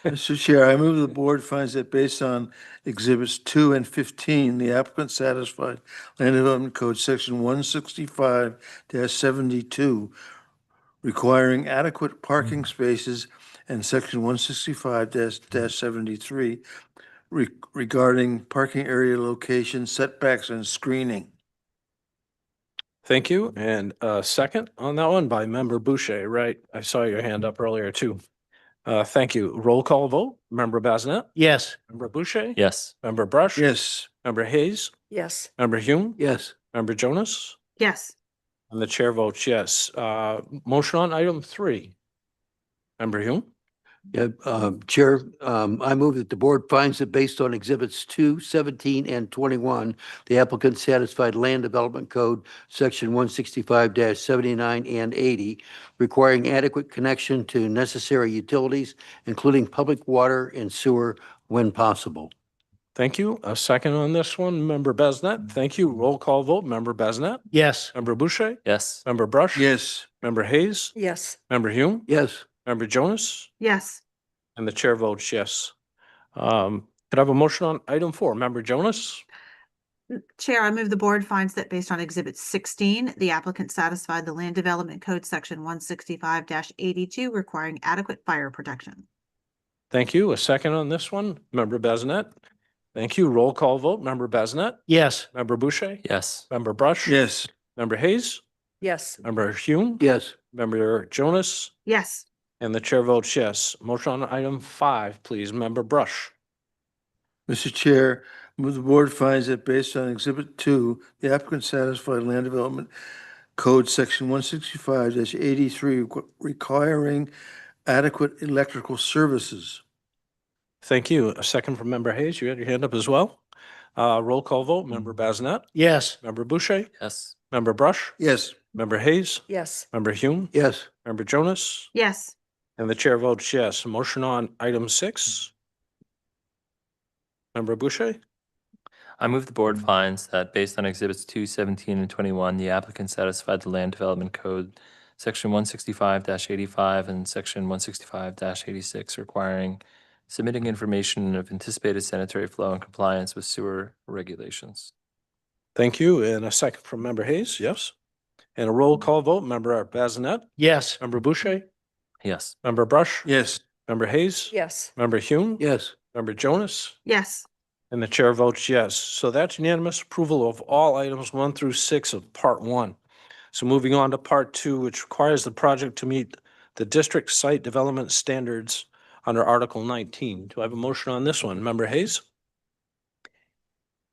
Mr. Chair, I move the board finds that based on Exhibits 2 and 15, the applicant satisfied Land Development Code Section 165-72, requiring adequate parking spaces, and Section 165-73, regarding parking area location, setbacks, and screening. Thank you. And second on that one by Member Boucher, right? I saw your hand up earlier too. Thank you. Roll call vote. Member Basnet? Yes. Member Boucher? Yes. Member Brush? Yes. Member Hayes? Yes. Member Hume? Yes. Member Jonas? Yes. And the chair votes yes. Motion on item 3. Member Hume? Yeah, Chair, I move that the board finds that based on Exhibits 2, 17, and 21, the applicant satisfied Land Development Code Section 165-79 and 80, requiring adequate connection to necessary utilities, including public water and sewer when possible. Thank you. A second on this one, Member Basnet. Thank you. Roll call vote. Member Basnet? Yes. Member Boucher? Yes. Member Brush? Yes. Member Hayes? Yes. Member Hume? Yes. Member Jonas? Yes. And the chair votes yes. Could I have a motion on item 4? Member Jonas? Chair, I move the board finds that based on Exhibit 16, the applicant satisfied the Land Development Code Section 165-82, requiring adequate fire protection. Thank you. A second on this one, Member Basnet. Thank you. Roll call vote. Member Basnet? Yes. Member Boucher? Yes. Member Brush? Yes. Member Hayes? Yes. Member Hume? Yes. Member Jonas? Yes. And the chair votes yes. Motion on item 5, please. Member Brush? Mr. Chair, move the board finds that based on Exhibit 2, the applicant satisfied Land Development Code Section 165-83 requiring adequate electrical services. Thank you. A second from Member Hayes. You had your hand up as well. Roll call vote. Member Bazinet? Yes. Member Boucher? Yes. Member Brush? Yes. Member Hayes? Yes. Member Hume? Yes. Member Jonas? yes, And the chair votes yes. Motion on item 6. Member Boucher? I move the board finds that based on exhibits 2, 17, and 21, the applicant satisfied the Land Development Code, section 165-85 and section 165-86, requiring submitting information of anticipated sanitary flow in compliance with sewer regulations. Thank you. And a second from Member Hayes. Yes. And a roll call vote. Member Bazinet? Yes. Member Boucher? Yes. Member Brush? Yes. Member Hayes? Yes. Member Hume? Yes. Member Jonas? yes, And the chair votes yes. So that's unanimous approval of all items 1 through 6 of Part 1. So moving on to Part 2, which requires the project to meet the district site development standards under Article 19. Do I have a motion on this one? Member Hayes?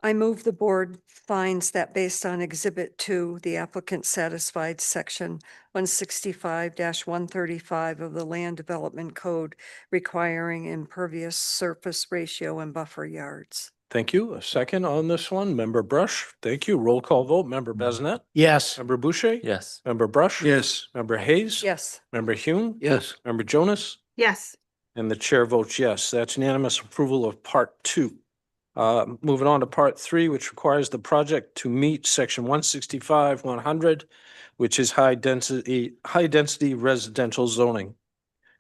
I move the board finds that based on Exhibit 2, the applicant satisfied Section 165-135 of the Land Development Code requiring impervious surface ratio and buffer yards. Thank you. A second on this one. Member Brush? Thank you. Roll call vote. Member Bazinet? Yes. Member Boucher? Yes. Member Brush? Yes. Member Hayes? Yes. Member Hume? Yes. Member Jonas? yes, And the chair votes yes. That's unanimous approval of Part 2. Moving on to Part 3, which requires the project to meet Section 165-100, which is high density residential zoning.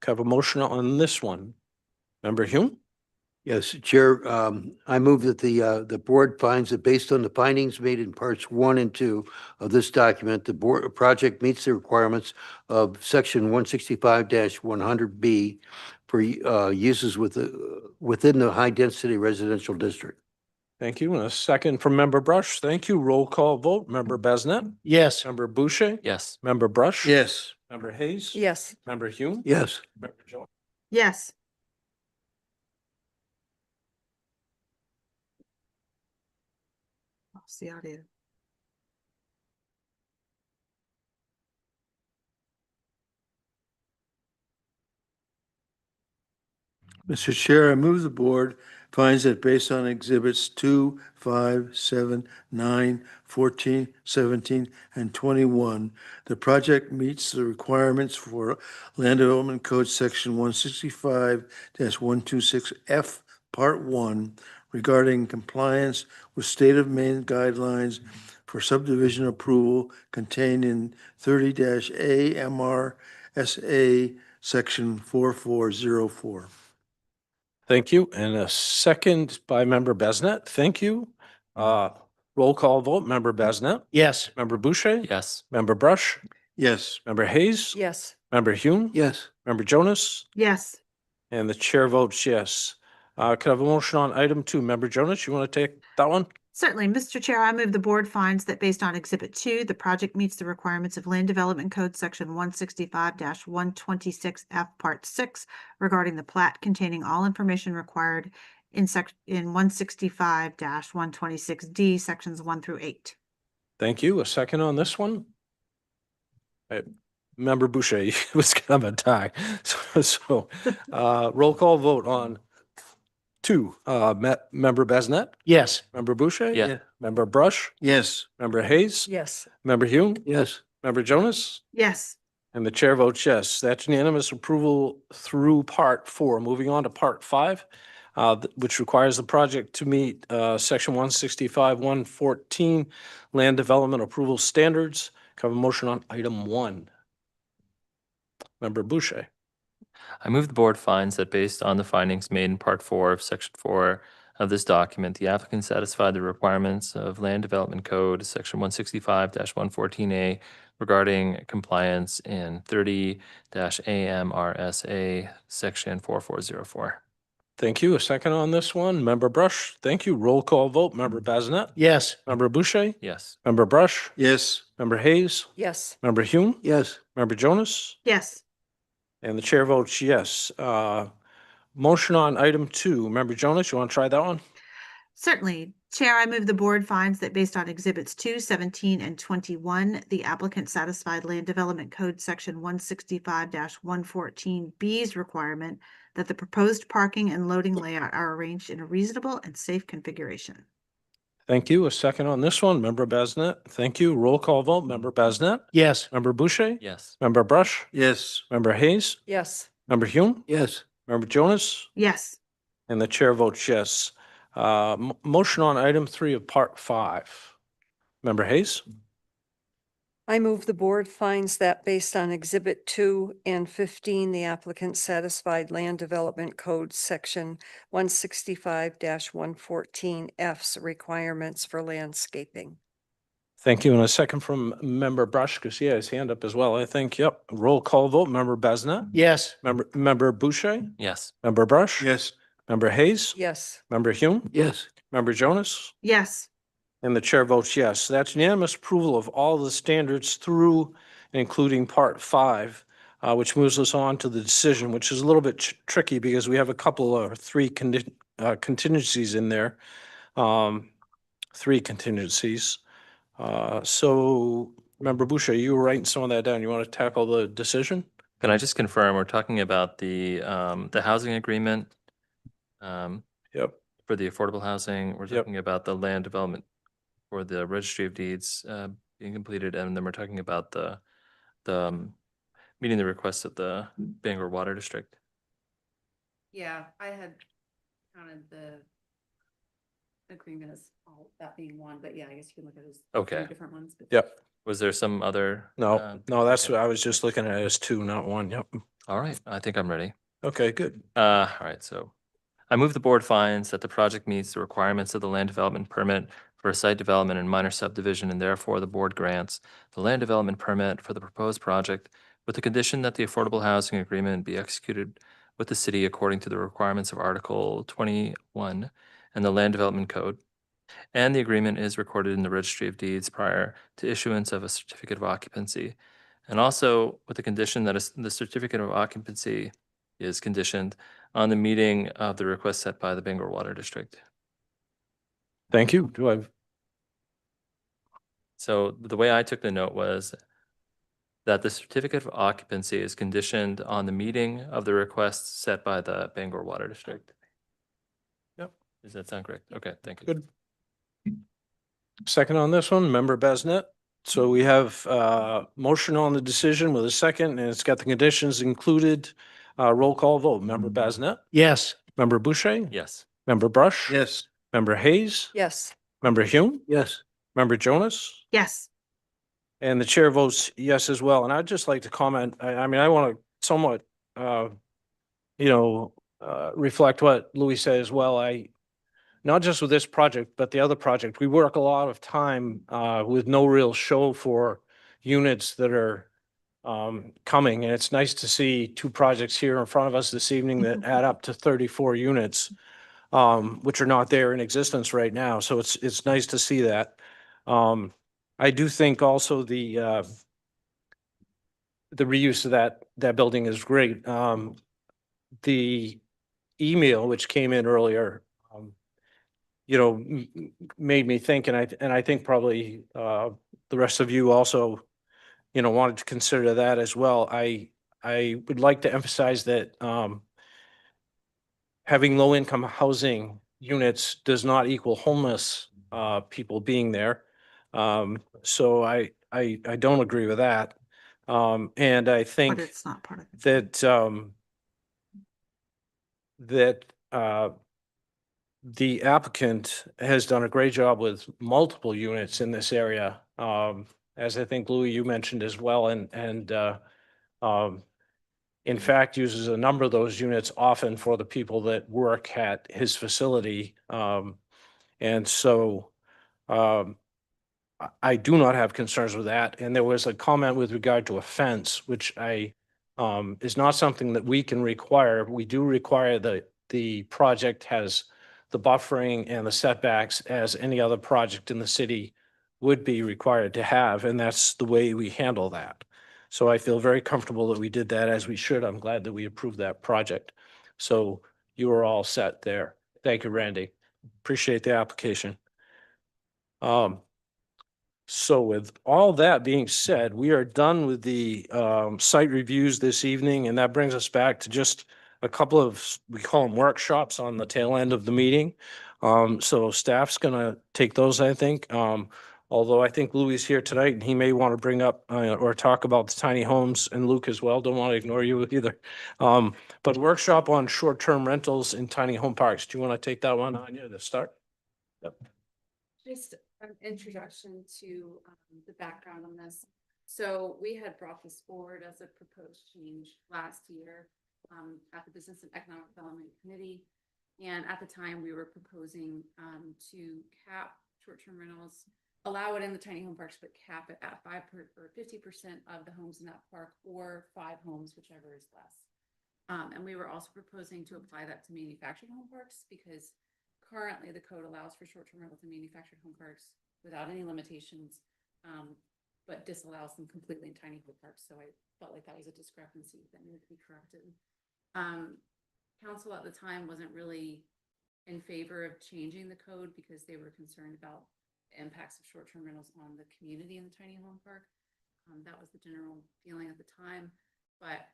Can I have a motion on this one? Member Hume? Yes, Chair, I move that the board finds that based on the findings made in parts 1 and 2 of this document, the project meets the requirements of section 165-100B for uses within the high-density residential district. Thank you. And a second from Member Brush. Thank you. Roll call vote. Member Bazinet? Yes. Member Boucher? Yes. Member Brush? Yes. Member Hayes? Yes. Member Hume? Yes. Member Jones? yes, lost the audio. Mr. Chair, I move the board finds that based on exhibits 2, 5, 7, 9, 14, 17, and 21, the project meets the requirements for Land Development Code Section 165-126F, Part 1, regarding compliance with state of Maine guidelines for subdivision approval contained in 30-A MRSA Section 4404. Thank you. And a second by Member Bazinet. Thank you. Roll call vote. Member Bazinet? Yes. Member Boucher? Yes. Member Brush? Yes. Member Hayes? Yes. Member Hume? Yes. Member Jonas? Yes, And the chair votes yes. Could I have a motion on item 2? Member Jonas, you want to take that one? certainly. Mr. Chair, I move the board finds that based on Exhibit 2, the project meets the requirements of Land Development Code Section 165-126F, Part 6, regarding the plat containing all information required in 165-126D, Sections 1 through 8. Thank you. A second on this one? Member Boucher, it was kind of a tie. So, roll call vote on 2. Member Bazinet? Yes. Member Boucher? Yeah. Member Brush? Yes. Member Hayes? Yes. Member Hume? Yes. Member Jonas? Yes, And the chair votes yes. That's unanimous approval through Part 4. Moving on to Part 5, which requires the project to meet Section 165-114 Land Development Approval Standards. Can I have a motion on item 1? Member Boucher? I move the board finds that based on the findings made in Part 4 of Section 4 of this document, the applicant satisfied the requirements of Land Development Code, Section 165-114A, regarding compliance in 30-AMRSA, Section 4404. Thank you. A second on this one. Member Brush? Thank you. Roll call vote. Member Bazinet? Yes. Member Boucher? Yes. Member Brush? Yes. Member Hayes? Yes. Member Hume? Yes. Member Jonas? yes, And the chair votes yes. Motion on item 2. Member Jonas, you want to try that one? Certainly. Chair, I move the board finds that based on exhibits 2, 17, and 21, the applicant satisfied Land Development Code Section 165-114B's requirement that the proposed parking and loading layout are arranged in a reasonable and safe configuration. Thank you. A second on this one, Member Basnet. Thank you. Roll call vote, Member Basnet, Yes. Member Boucher, Yes. Member Brush, Yes. Member Hayes, Yes. Member Hume, Yes. Member Jonas, Yes. and the chair votes yes. Motion on item 3 of part 5. Member Hayes? I move the board finds that based on exhibit 2 and 15, the applicant satisfied Land Development Code Section 165-114F's requirements for landscaping. Thank you. And a second from Member Brush, because he has his hand up as well, I think. Yep. Roll call vote, Member Basnet, Yes. Member Boucher, Yes. Member Brush, Yes. Member Hayes, Yes. Member Hume, Yes. Member Jonas, Yes. and the chair votes yes. That's unanimous approval of all the standards through and including part 5, which moves us on to the decision, which is a little bit tricky because we have a couple or 3 contingencies in there. 3 contingencies. So Member Boucher, you were writing some of that down. You want to tackle the decision? Can I just confirm, we're talking about the housing agreement Yep. for the affordable housing. We're Yep. talking about the land development for the registry of deeds being completed, and then we're talking about the meeting the requests of the Bangor Water District. Yeah, I had counted the agreement as all that being one, but yeah, I guess you can look at it as Okay. 3 different ones. but- Yep. Was there some other? No, that's okay. what I was just looking at as 2, not 1. Yep. All right, I think I'm ready. Okay, good. All right, so I move the board finds that the project meets the requirements of the land development permit for a site development and minor subdivision, and therefore the board grants the land development permit for the proposed project with the condition that the affordable housing agreement be executed with the city according to the requirements of Article 21 and the Land Development Code. And the agreement is recorded in the Registry of Deeds prior to issuance of a certificate of occupancy. And also with the condition that the certificate of occupancy is conditioned on the meeting of the request set by the Bangor Water District. Thank you. Do I? So the way I took the note was that the certificate of occupancy is conditioned on the meeting of the request set by the Bangor Water District. Yep. Does that sound correct? Okay, thank you. Good. Second on this one, Member Basnet. So we have motion on the decision with a second, and it's got the conditions included. Roll call vote. Member Basnet, Yes. Member Boucher, Yes. Member Brush, Yes. Member Hayes, Yes. Member Hume, Yes. Member Jonas, Yes. and the chair votes yes as well. And I'd just like to comment, I mean, I want to somewhat, reflect what Louis said as well. Not just with this project, but the other project, we work a lot of time with no real show for units that are coming. And it's nice to see 2 projects here in front of us this evening that add up to 34 units, which are not there in existence right now. So it's nice to see that. I do think also the reuse of that building is great. The email which came in earlier, made me think, and I think probably the rest of you also, wanted to consider that as well. I would like to emphasize that having low income housing units does not equal homeless people being there. So I don't agree with that. And I But think it's not part of it. that the applicant has done a great job with multiple units in this area. As I think Louis, you mentioned as well, and in fact, uses a number of those units often for the people that work at his facility. And so I do not have concerns with that. And there was a comment with regard to a fence, which is not something that we can require. We do require that the project has the buffering and the setbacks as any other project in the city would be required to have, and that's the way we handle that. So I feel very comfortable that we did that as we should. I'm glad that we approved that project. So you are all set there. Thank you, Randy. Appreciate the application. So with all that being said, we are done with the site reviews this evening, and that brings us back to just a couple of, we call them workshops on the tail end of the meeting. So staff's gonna take those, I think. Although I think Louis is here tonight and he may want to bring up or talk about the tiny homes, and Luke as well. Don't want to ignore you either. But workshop on short-term rentals in tiny home parks. Do you want to take that one on you to start? Yep. Just an introduction to the background on this. So we had brought this forward as a proposed change last year at the Business and Economic Development Committee. And at the time, we were proposing to cap short-term rentals, allow it in the tiny home parks, but cap it at 5% or 50% of the homes in that park, or 5 homes, whichever is less. And we were also proposing to apply that to manufactured home parks, because currently the code allows for short-term rentals in manufactured home parks without any limitations, but disallows them completely in tiny home parks. So I felt like that was a discrepancy that needed to be corrected. Council at the time wasn't really in favor of changing the code because they were concerned about the impacts of short-term rentals on the community in the tiny home park. That was the general feeling at the time, but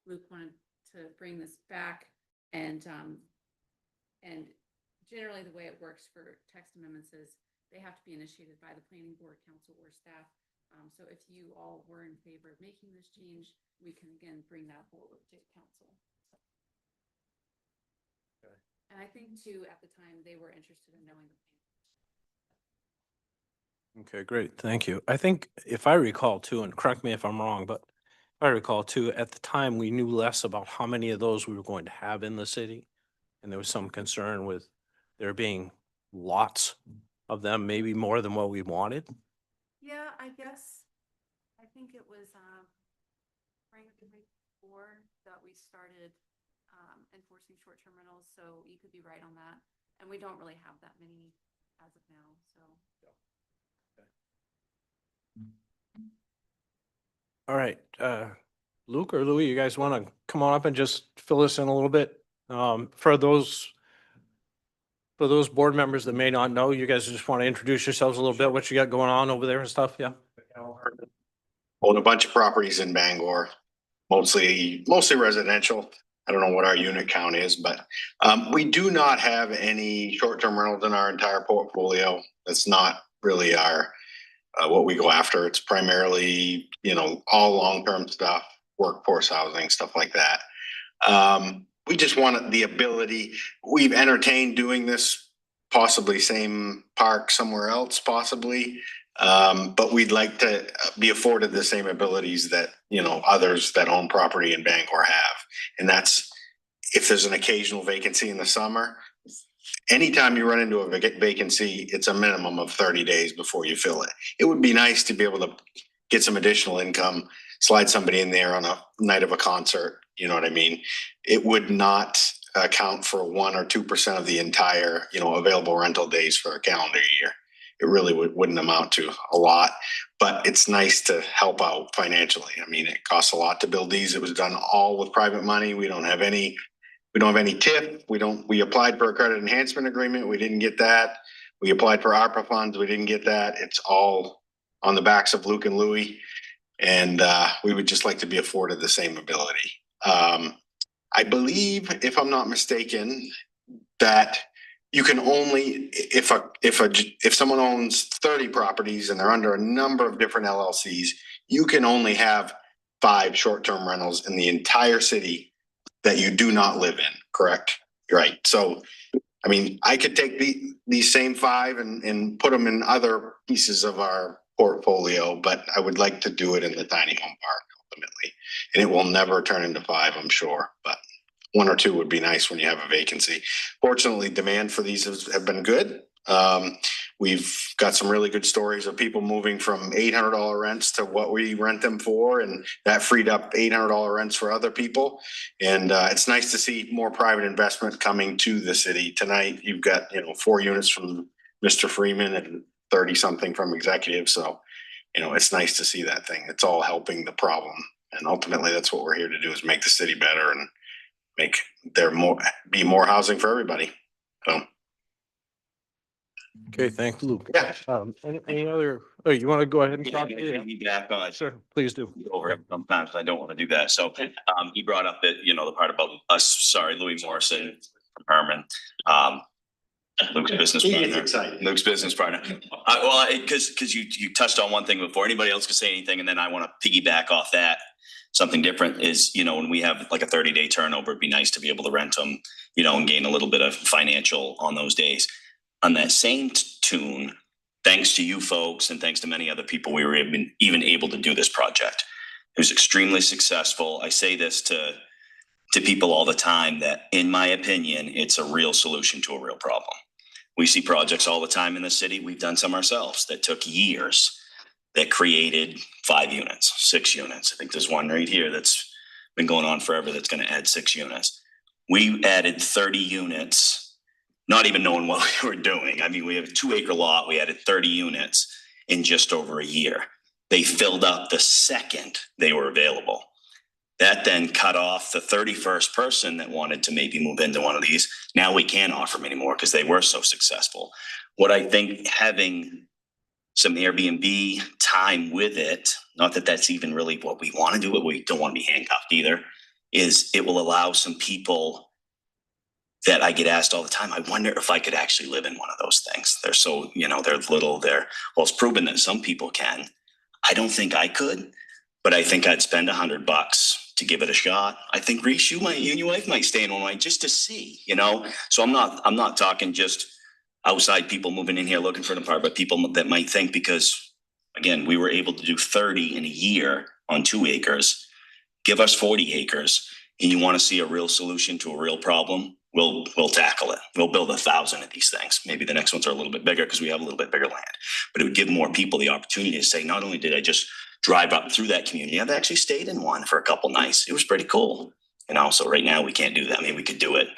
Luke wanted to bring this back, and generally the way it works for text amendments is they have to be initiated by the planning board, council, or staff. So if you all were in favor of making this change, we can again bring that forward to council. Okay. And I think too, at the time, they were interested in knowing the plan. Okay, great. Thank you. I think if I recall too, and correct me if I'm wrong, but if I recall too, at the time, we knew less about how many of those we were going to have in the city. And there was some concern with there being lots of them, maybe more than what we wanted. Yeah, I guess, I think it was, right before that we started enforcing short-term rentals, so you could be right on that. And we don't really have that many as of now, so. All right, Luke or Louis, you guys want to come on up and just fill us in a little bit? For those board members that may not know, you guys just want to introduce yourselves a little bit, what you got going on over there and stuff, yeah? Own a bunch of properties in Bangor, mostly residential. I don't know what our unit count is, but we do not have any short-term rentals in our entire portfolio. That's not really our what we go after. It's primarily, all long-term stuff, workforce housing, stuff like that. We just wanted the ability. We've entertained doing this, possibly same park somewhere else, possibly. But we'd like to be afforded the same abilities that, others that own property in Bangor have. And that's if there's an occasional vacancy in the summer. Anytime you run into a vacancy, it's a minimum of 30 days before you fill it. It would be nice to be able to get some additional income, slide somebody in there on a night of a concert. You know what I mean? It would not account for 1 or 2% of the entire, available rental days for a calendar year. It really wouldn't amount to a lot, but it's nice to help out financially. I mean, it costs a lot to build these. It was done all with private money. We don't have any TIF. We applied for a credit enhancement agreement. We didn't get that. We applied for ARPA funds. We didn't get that. It's all on the backs of Luke and Louie. And we would just like to be afforded the same ability. I believe, if I'm not mistaken, that you can only, if someone owns 30 properties and they're under a number of different LLCs, you can only have 5 short-term rentals in the entire city that you do not live in, correct? Right. So, I mean, I could take these same 5 and put them in other pieces of our portfolio, but I would like to do it in the tiny home park ultimately. And it will never turn into 5, I'm sure, but 1 or 2 would be nice when you have a vacancy. Fortunately, demand for these have been good. We've got some really good stories of people moving from $800 rents to what we rent them for, and that freed up $800 rents for other people. And it's nice to see more private investment coming to the city. Tonight, you've got 4 units from Mr. Freeman and 30 something from executive. So, it's nice to see that thing. It's all helping the problem, and ultimately, that's what we're here to do: is make the city better and make there be more housing for everybody. So, Okay, thanks, Luke. yeah. Any other, oh, you want to go ahead and talk? Feedback on Sure, please do. over him sometimes. I don't want to do that. So, he brought up that, you know, the part about us, sorry, Louis Morrison, Herman, Luke's business He gets partner. excited. Luke's business partner. Well, because you touched on one thing before anybody else could say anything, and then I want to piggyback off that. Something different is, you know, when we have like a 30-day turnover, it'd be nice to be able to rent them, you know, and gain a little bit of financial on those days. On that same tune, thanks to you folks and thanks to many other people, we were even able to do this project. It was extremely successful. I say this to people all the time that, in my opinion, it's a real solution to a real problem. We see projects all the time in the city. We've done some ourselves that took years, that created 5 units, 6 units. I think there's one right here that's been going on forever that's going to add 6 units. We added 30 units, not even knowing what we were doing. I mean, we have a 2-acre lot. We added 30 units in just over a year. They filled up the second they were available. That then cut off the 31st person that wanted to maybe move into one of these. Now we can't offer them anymore because they were so successful. What I think having some Airbnb time with it, not that that's even really what we want to do, but we don't want to be handcuffed either, is it will allow some people that I get asked all the time, I wonder if I could actually live in one of those things. They're so, you know, they're little, well, it's proven that some people can. I don't think I could, but I think I'd spend $100 to give it a shot. I think Reese, you and your wife might stay in one just to see, you know? So I'm not talking just outside people moving in here looking for an apartment, but people that might think, because again, we were able to do 30 in a year on 2 acres, give us 40 acres, and you want to see a real solution to a real problem, we'll tackle it. We'll build 1,000 of these things. Maybe the next ones are a little bit bigger because we have a little bit bigger land, but it would give more people the opportunity to say, not only did I just drive up through that community, I've actually stayed in one for a couple nights. It was pretty cool. You know, so right now we can't do that. I mean, we could do it,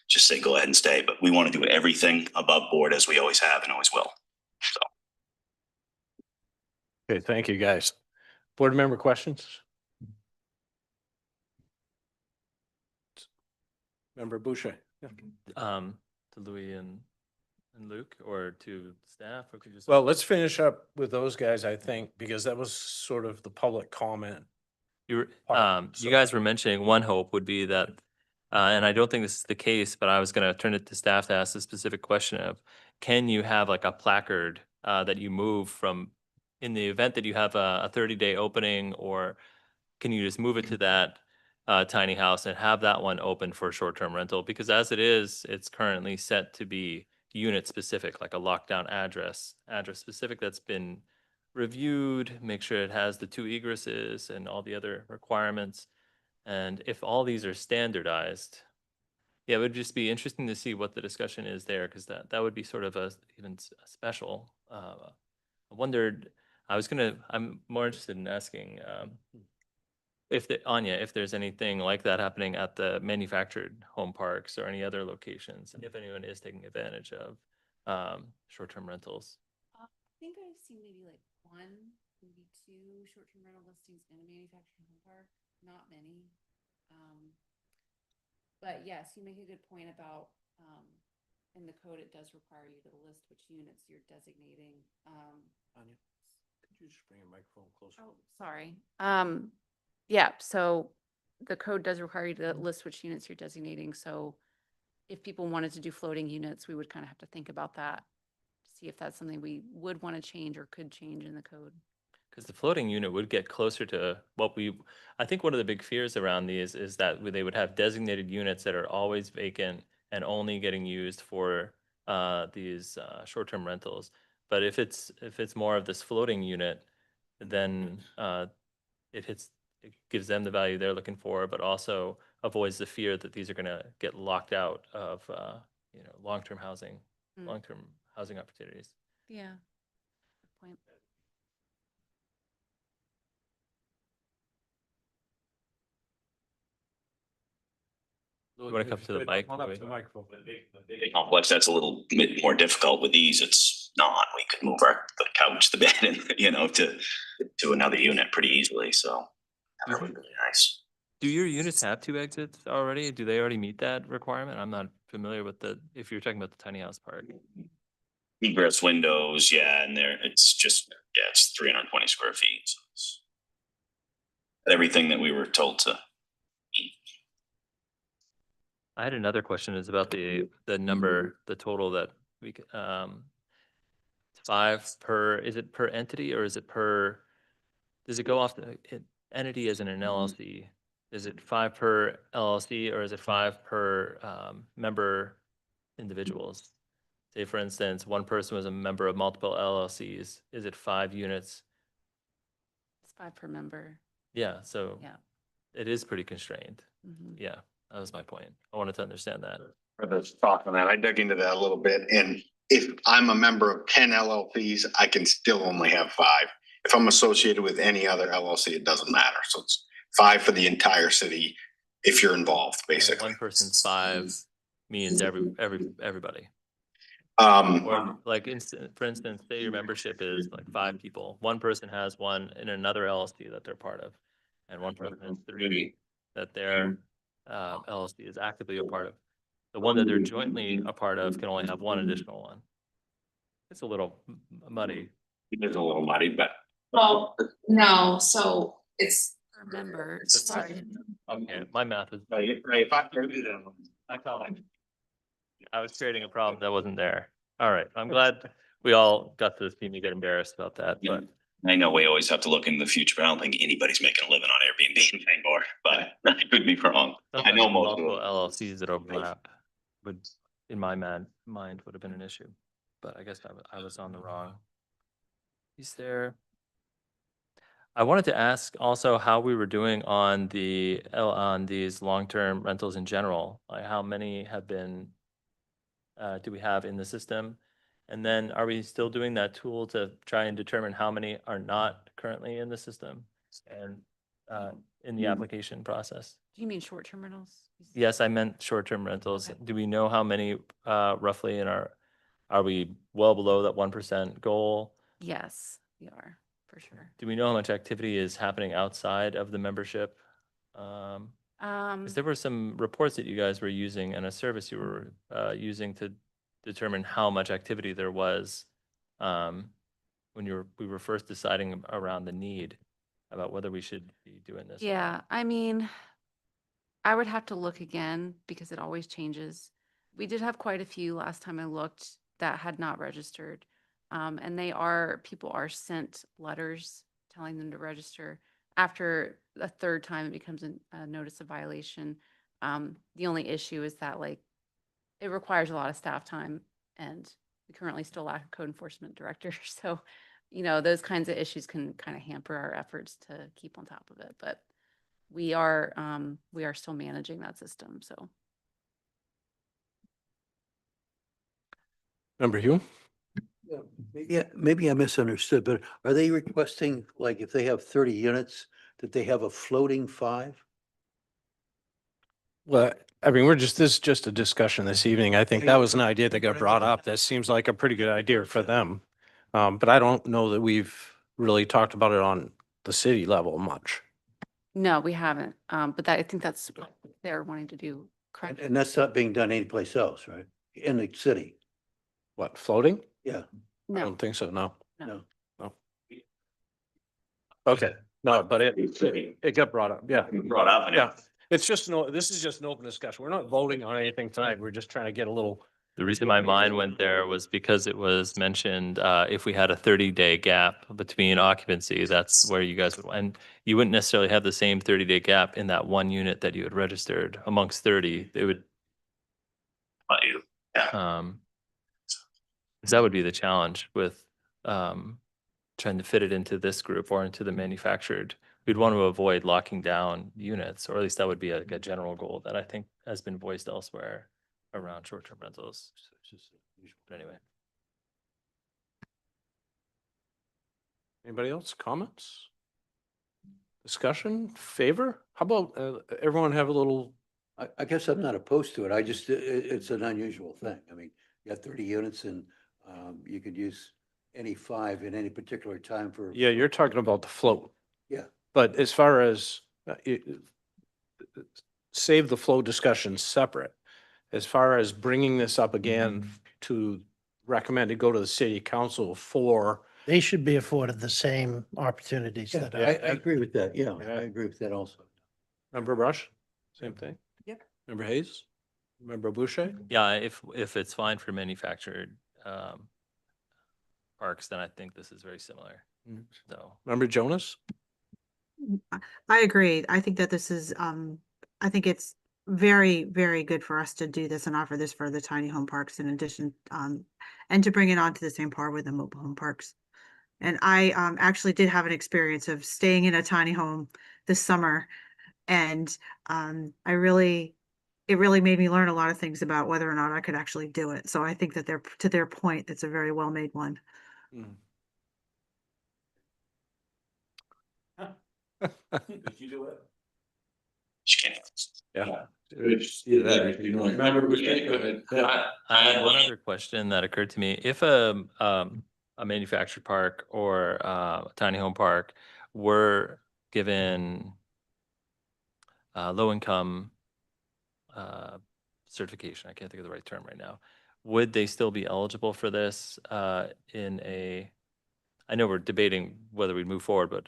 just say, go ahead and stay, but we want to do everything above board as we always have and always will. So. Okay, thank you, guys. Board member questions? Member Boucher. Yeah. To Louis and Luke, or to staff, or could you just? Well, let's finish up with those guys, I think, because that was sort of the public comment. You So- guys were mentioning one hope would be that, and I don't think this is the case, but I was going to turn it to staff to ask a specific question of, can you have like a placard that you move from, in the event that you have a 30-day opening, or can you just move it to that tiny house and have that one open for short-term rental? Because as it is, it's currently set to be unit specific, like a lockdown address specific that's been reviewed, make sure it has the 2 egresses and all the other requirements. And if all these are standardized, yeah, it would just be interesting to see what the discussion is there, because that would be sort of a special. I'm more interested in asking Anya, if there's anything like that happening at the manufactured home parks or any other locations, and if anyone is taking advantage of short-term rentals. I think I've seen maybe like 1, maybe 2 short-term rental listings in a manufactured home park, not many. But yes, you make a good point about, in the code, it does require you to list which units you're designating. Anya, could you just bring your microphone closer? Oh, sorry. Yeah, so the code does require you to list which units you're designating. So if people wanted to do floating units, we would kind of have to think about that to see if that's something we would want to change or could change in the code. Because the floating unit would get closer to what I think one of the big fears around these is that they would have designated units that are always vacant and only getting used for these short-term rentals. But if it's more of this floating unit, then it gives them the value they're looking for, but also avoids the fear that these are going to get locked out of long-term housing opportunities. Yeah. Good point. You want to come to the mic? Come on up to the microphone. Big complex, that's a little bit more difficult. With these, it's not. We could move the couch, the bed, and to another unit pretty easily. So that would be really nice. Do your units have 2 exits already? Do they already meet that requirement? I'm not familiar with if you're talking about the tiny house part. Egress windows, yeah, and there, it's just, yeah, it's 320 square feet. So it's everything that we were told to. I had another question is about the number, the total that we, 5 per, is it per entity or is it per, does it go off the entity as in an LLC? Is it 5 per LLC or is it 5 per member individuals? Say, for instance, one person was a member of multiple LLCs. Is it 5 units? It's 5 per member. Yeah, so Yeah. it is pretty constrained. Mhm. Yeah, that was my point. I wanted to understand that. For the talk on that, I dug into that a little bit, and if I'm a member of 10 LLPs, I can still only have 5. If I'm associated with any other LLC, it doesn't matter. So it's 5 for the entire city if you're involved, basically. One person's 5 means everybody. Um, Or like, for instance, say your membership is like 5 people. One person has one in another LLC that they're part of. And one person has 3 that their LLC is actively a part of. The one that they're jointly a part of can only have one additional one. It's a little muddy. It's a little muddy, but Well, no, so it's per member, sorry. Okay, my math is, right, if I can do that. I was creating a problem that wasn't there. All right, I'm glad we all got to see me get embarrassed about that, but I know we always have to look in the future, but I don't think anybody's making a living on Airbnb anymore, but I could be wrong. I know most of multiple them. LLCs that overlap would, in my mind, would have been an issue. But I guess I was on the wrong. Is there? I wanted to ask also how we were doing on these long-term rentals in general. Like how many have been, do we have in the system? And then are we still doing that tool to try and determine how many are not currently in the system and in the application process? Do you mean short-term rentals? Yes, I meant short-term rentals. Okay. Do we know how many roughly are we well below that 1% goal? Yes, we are, for sure. Do we know how much activity is happening outside of the membership? 'Cause there were some reports that you guys were using and a service you were using to determine how much activity there was when we were first deciding around the need about whether we should be doing this. Yeah, I mean, I would have to look again because it always changes. We did have quite a few last time I looked that had not registered. And people are sent letters telling them to register. After a third time, it becomes a notice of violation. The only issue is that it requires a lot of staff time and we currently still lack a code enforcement director. So, those kinds of issues can kind of hamper our efforts to keep on top of it, but we are still managing that system, so. Member Hume? Yeah, maybe I misunderstood, but are they requesting, like, if they have 30 units, that they have a floating 5? Well, I mean, this is just a discussion this evening. I think that was an idea that got brought up. That seems like a pretty good idea for them. But I don't know that we've really talked about it on the city level much. No, we haven't. But I think that's what they're wanting to do, correct? And that's not being done anyplace else, right? In the city? What, floating? Yeah. I No, don't think so, no. no. Okay, no, but it got brought up, yeah. Brought up. and Yeah, this is just an open discussion. We're not voting on anything tonight. We're just trying to get a little. The reason my mind went there was because it was mentioned, if we had a 30-day gap between occupancy, that's where you guys would, and you wouldn't necessarily have the same 30-day gap in that one unit that you had registered amongst 30. It would, Yeah. 'cause that would be the challenge with trying to fit it into this group or into the manufactured. We'd want to avoid locking down units, or at least that would be a general goal that I think has been voiced elsewhere around short-term rentals. But anyway. Anybody else? Comments? Discussion? Favor? How about everyone have a little? I guess I'm not opposed to it. I just, it's an unusual thing. I mean, you have 30 units and you could use any 5 in any particular time for. Yeah, you're talking about the float. Yeah. But as far as save the flow discussion separate. as far as bringing this up again to recommend to go to the city council for, They should be afforded the same opportunities that I agree with that. Yeah, Yeah. I agree with that also. Member Brush, same thing? Yep. Member Hayes? Member Boucher? Yeah, if it's fine for manufactured parks, then I think this is very similar. Mm. So, Member Jonas? I agree. I think that this is, I think it's very, very good for us to do this and offer this for the tiny home parks in addition, and to bring it onto the same par with the mobile home parks. And I, actually did have an experience of staying in a tiny home this summer. And, it really made me learn a lot of things about whether or not I could actually do it. So I think that to their point, it's a very well-made one. Mm. Did you do it? She can't. Yeah. Remember, go ahead. I had one other question that occurred to me. If a manufactured park or a tiny home park were given low income certification, I can't think of the right term right now, would they still be eligible for this I know we're debating whether we'd move forward, but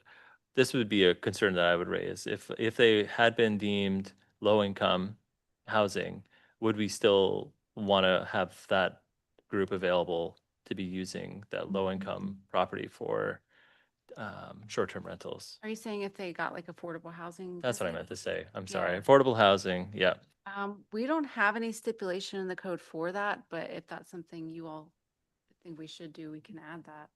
this would be a concern that I would raise. If they had been deemed low income housing, would we still want to have that group available to be using that low income property for short-term rentals? Are you saying if they got like affordable housing? That's what I meant to say. I'm sorry. Yeah. Affordable housing, yeah. We don't have any stipulation in the code for that, but if that's something you all think we should do, we can add that.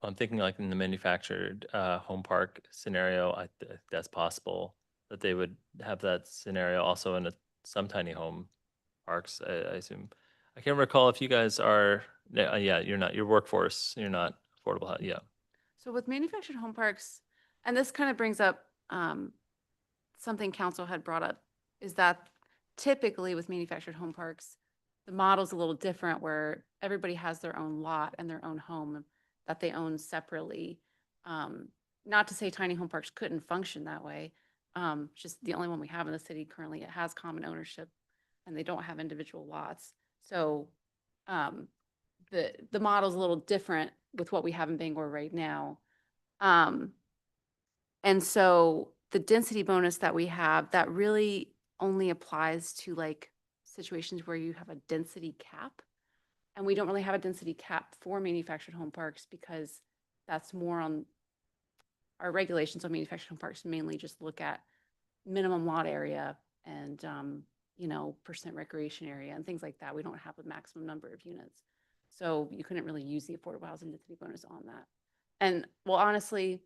I'm thinking like in the manufactured home park scenario, that's possible that they would have that scenario also in some tiny home parks, I assume. I can't recall if you guys are, yeah, you're not, your workforce, you're not affordable, yeah. So with manufactured home parks, and this kind of brings up something council had brought up, is that typically with manufactured home parks, the model's a little different where everybody has their own lot and their own home that they own separately. Not to say tiny home parks couldn't function that way. Just the only one we have in the city currently, it has common ownership and they don't have individual lots. So the model's a little different with what we have in Bangor right now. And so the density bonus that we have, that really only applies to like situations where you have a density cap. And we don't really have a density cap for manufactured home parks because that's more on our regulations on manufactured home parks mainly just look at minimum lot area and, percent recreation area and things like that. We don't have a maximum number of units. So you couldn't really use the affordable housing density bonus on that. And well, honestly,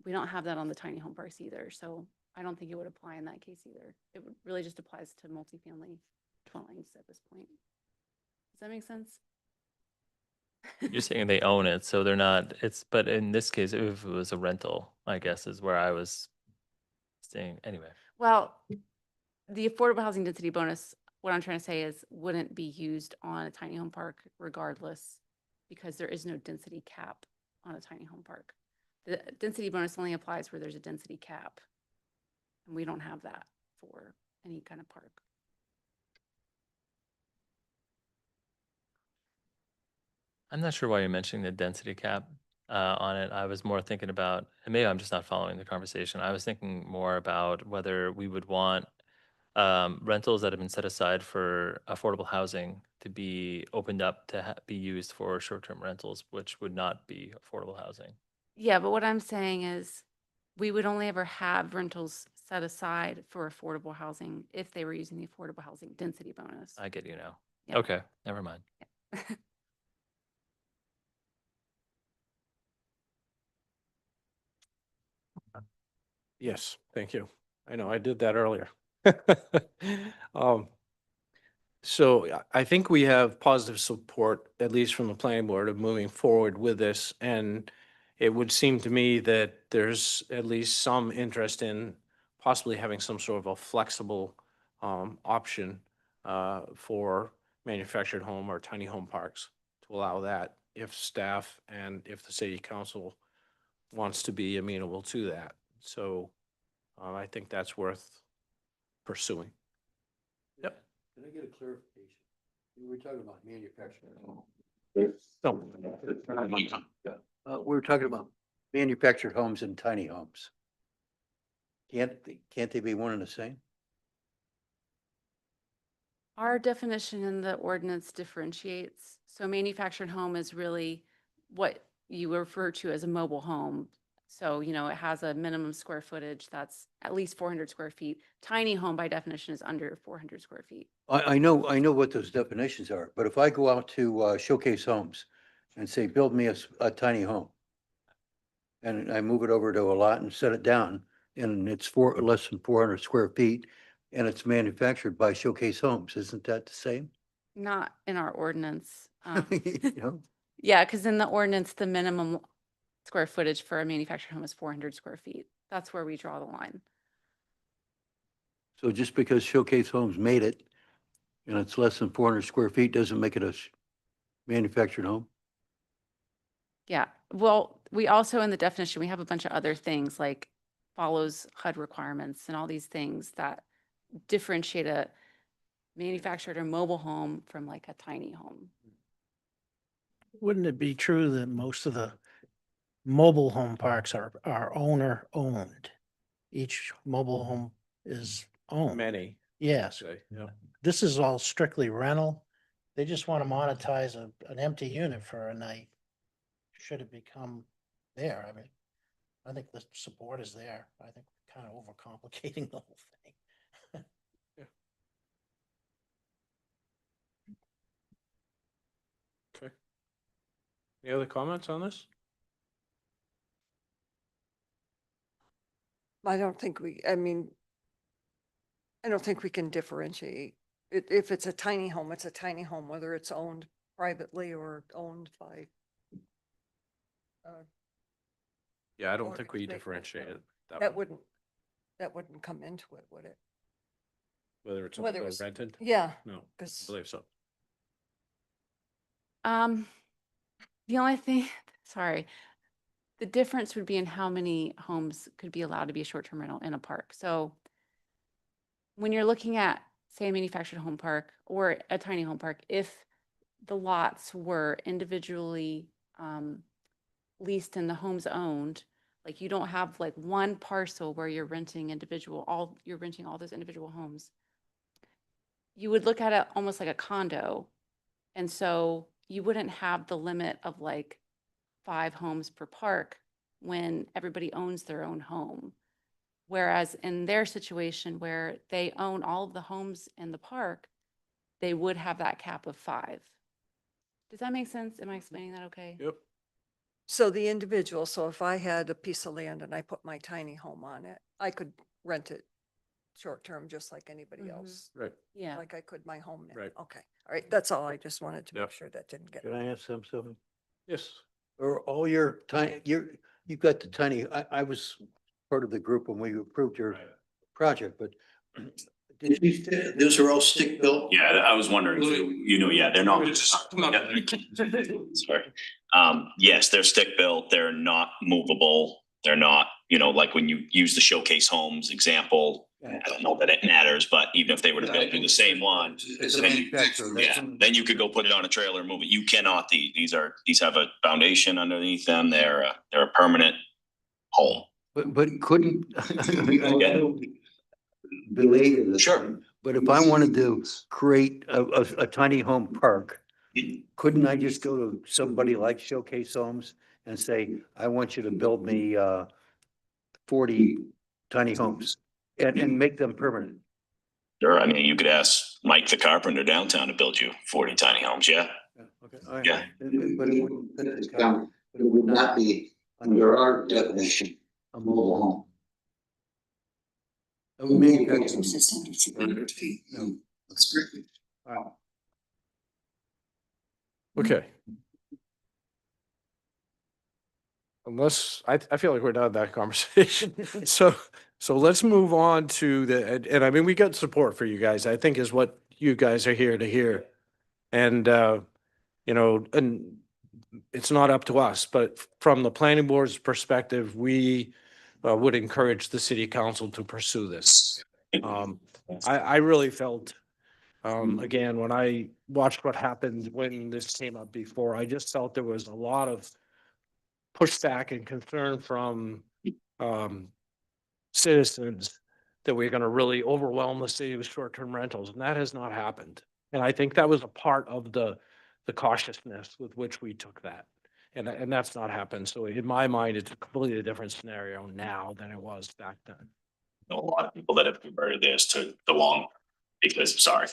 we don't have that on the tiny home parks either. So I don't think it would apply in that case either. It would really just applies to multifamily dwellings at this point. Does that make sense? You're saying they own it, so they're not, but in this case, if it was a rental, I guess is where I was saying, anyway. Well, the affordable housing density bonus, what I'm trying to say is wouldn't be used on a tiny home park regardless because there is no density cap on a tiny home park. The density bonus only applies where there's a density cap. And we don't have that for any kind of park. I'm not sure why you're mentioning the density cap on it. I was more thinking about, and maybe I'm just not following the conversation. I was thinking more about whether we would want rentals that have been set aside for affordable housing to be opened up to be used for short-term rentals, which would not be affordable housing. Yeah, but what I'm saying is we would only ever have rentals set aside for affordable housing if they were using the affordable housing density bonus. I get you now. Yeah. Okay, never mind. Yes, thank you. I know I did that earlier. So I think we have positive support, at least from the planning board, of moving forward with this. And it would seem to me that there's at least some interest in possibly having some sort of a flexible option for manufactured home or tiny home parks to allow that if staff and if the city council wants to be amenable to that. So I think that's worth pursuing. Yep. Can I get a clarification? We were talking about manufacturing. We were talking about manufactured homes and tiny homes. Can't they be one and the same? Our definition in the ordinance differentiates. So manufactured home is really what you refer to as a mobile home. So, you know, it has a minimum square footage that's at least 400 square feet. Tiny home by definition is under 400 square feet. I know what those definitions are, but if I go out to Showcase Homes and say, build me a tiny home, and I move it over to a lot and set it down, and it's less than 400 square feet, and it's manufactured by Showcase Homes, isn't that the same? Not in our ordinance. You know? Yeah, because in the ordinance, the minimum square footage for a manufactured home is 400 square feet. That's where we draw the line. So just because Showcase Homes made it, and it's less than 400 square feet, doesn't make it a manufactured home? Yeah, well, we also in the definition, we have a bunch of other things like follows HUD requirements and all these things that differentiate a manufactured or mobile home from like a tiny home. Wouldn't it be true that most of the mobile home parks are owner owned? Each mobile home is owned. Many. Yes. Say, yeah. This is all strictly rental. They just want to monetize an empty unit for a night. Should it become there? I mean, I think the support is there. I think we're kind of overcomplicating the whole thing. Okay. Any other comments on this? I don't think we can differentiate. If it's a tiny home, it's a tiny home, whether it's owned privately or owned by. Yeah, I don't Or think we they- differentiate it. That way. wouldn't come into it, would it? Whether it's whether owned or it's- rented? Yeah, No, I 'cause- believe so. The only thing, sorry, the difference would be in how many homes could be allowed to be a short-term rental in a park. So when you're looking at, say, a manufactured home park or a tiny home park, if the lots were individually leased and the homes owned, like you don't have like one parcel where you're renting you're renting all those individual homes. You would look at it almost like a condo. And so you wouldn't have the limit of like 5 homes per park when everybody owns their own home. Whereas in their situation where they own all of the homes in the park, they would have that cap of 5. Does that make sense? Am I explaining that okay? Yep. So the individual, so if I had a piece of land and I put my tiny home on it, I could rent it short-term just like anybody Mhm. else. Right. Yeah. Like I could my home now. Right. Okay, all right, that's all. I just wanted to Yep. make sure that didn't get. Can I ask something? Yes. Or all your tiny, you've got the tiny, I was part of the group when we approved your project, but. Those are all stick built? Yeah, I was wondering, yeah, they're not. Sorry. Yes, they're stick built. They're not movable. They're not, like when you use the Showcase Homes example, I don't know that it matters, but even if they were to build the same one. It's a manufacturer. Yeah, then you could go put it on a trailer and move it. You cannot, these have a foundation underneath them. They're a permanent home. But couldn't. Yeah. Belated this. Sure. But if I wanted to create a tiny home park, couldn't I just go to somebody like Showcase Homes and say, I want you to build me 40 tiny homes and make them permanent? Sure, I mean, you could ask Mike the carpenter downtown to build you 40 tiny homes, yeah? Okay. All right. Yeah. But it wouldn't fit this count, but it would not be under our definition, a mobile home. A manufactured home. No. Wow. Okay. Unless, I feel like we're done with that conversation. So let's move on to and I mean, we got support for you guys, I think is what you guys are here to hear. And, and it's not up to us, but from the planning board's perspective, we would encourage the city council to pursue this. I really felt Again, when I watched what happened when this came up before, I just felt there was a lot of pushback and concern from citizens that we're gonna really overwhelm the city with short-term rentals, and that has not happened. And I think that was a part of the cautiousness with which we took that. And that's not happened. So in my mind, it's a completely different scenario now than it was back then. A lot of people that have converted theirs to the long, because, sorry,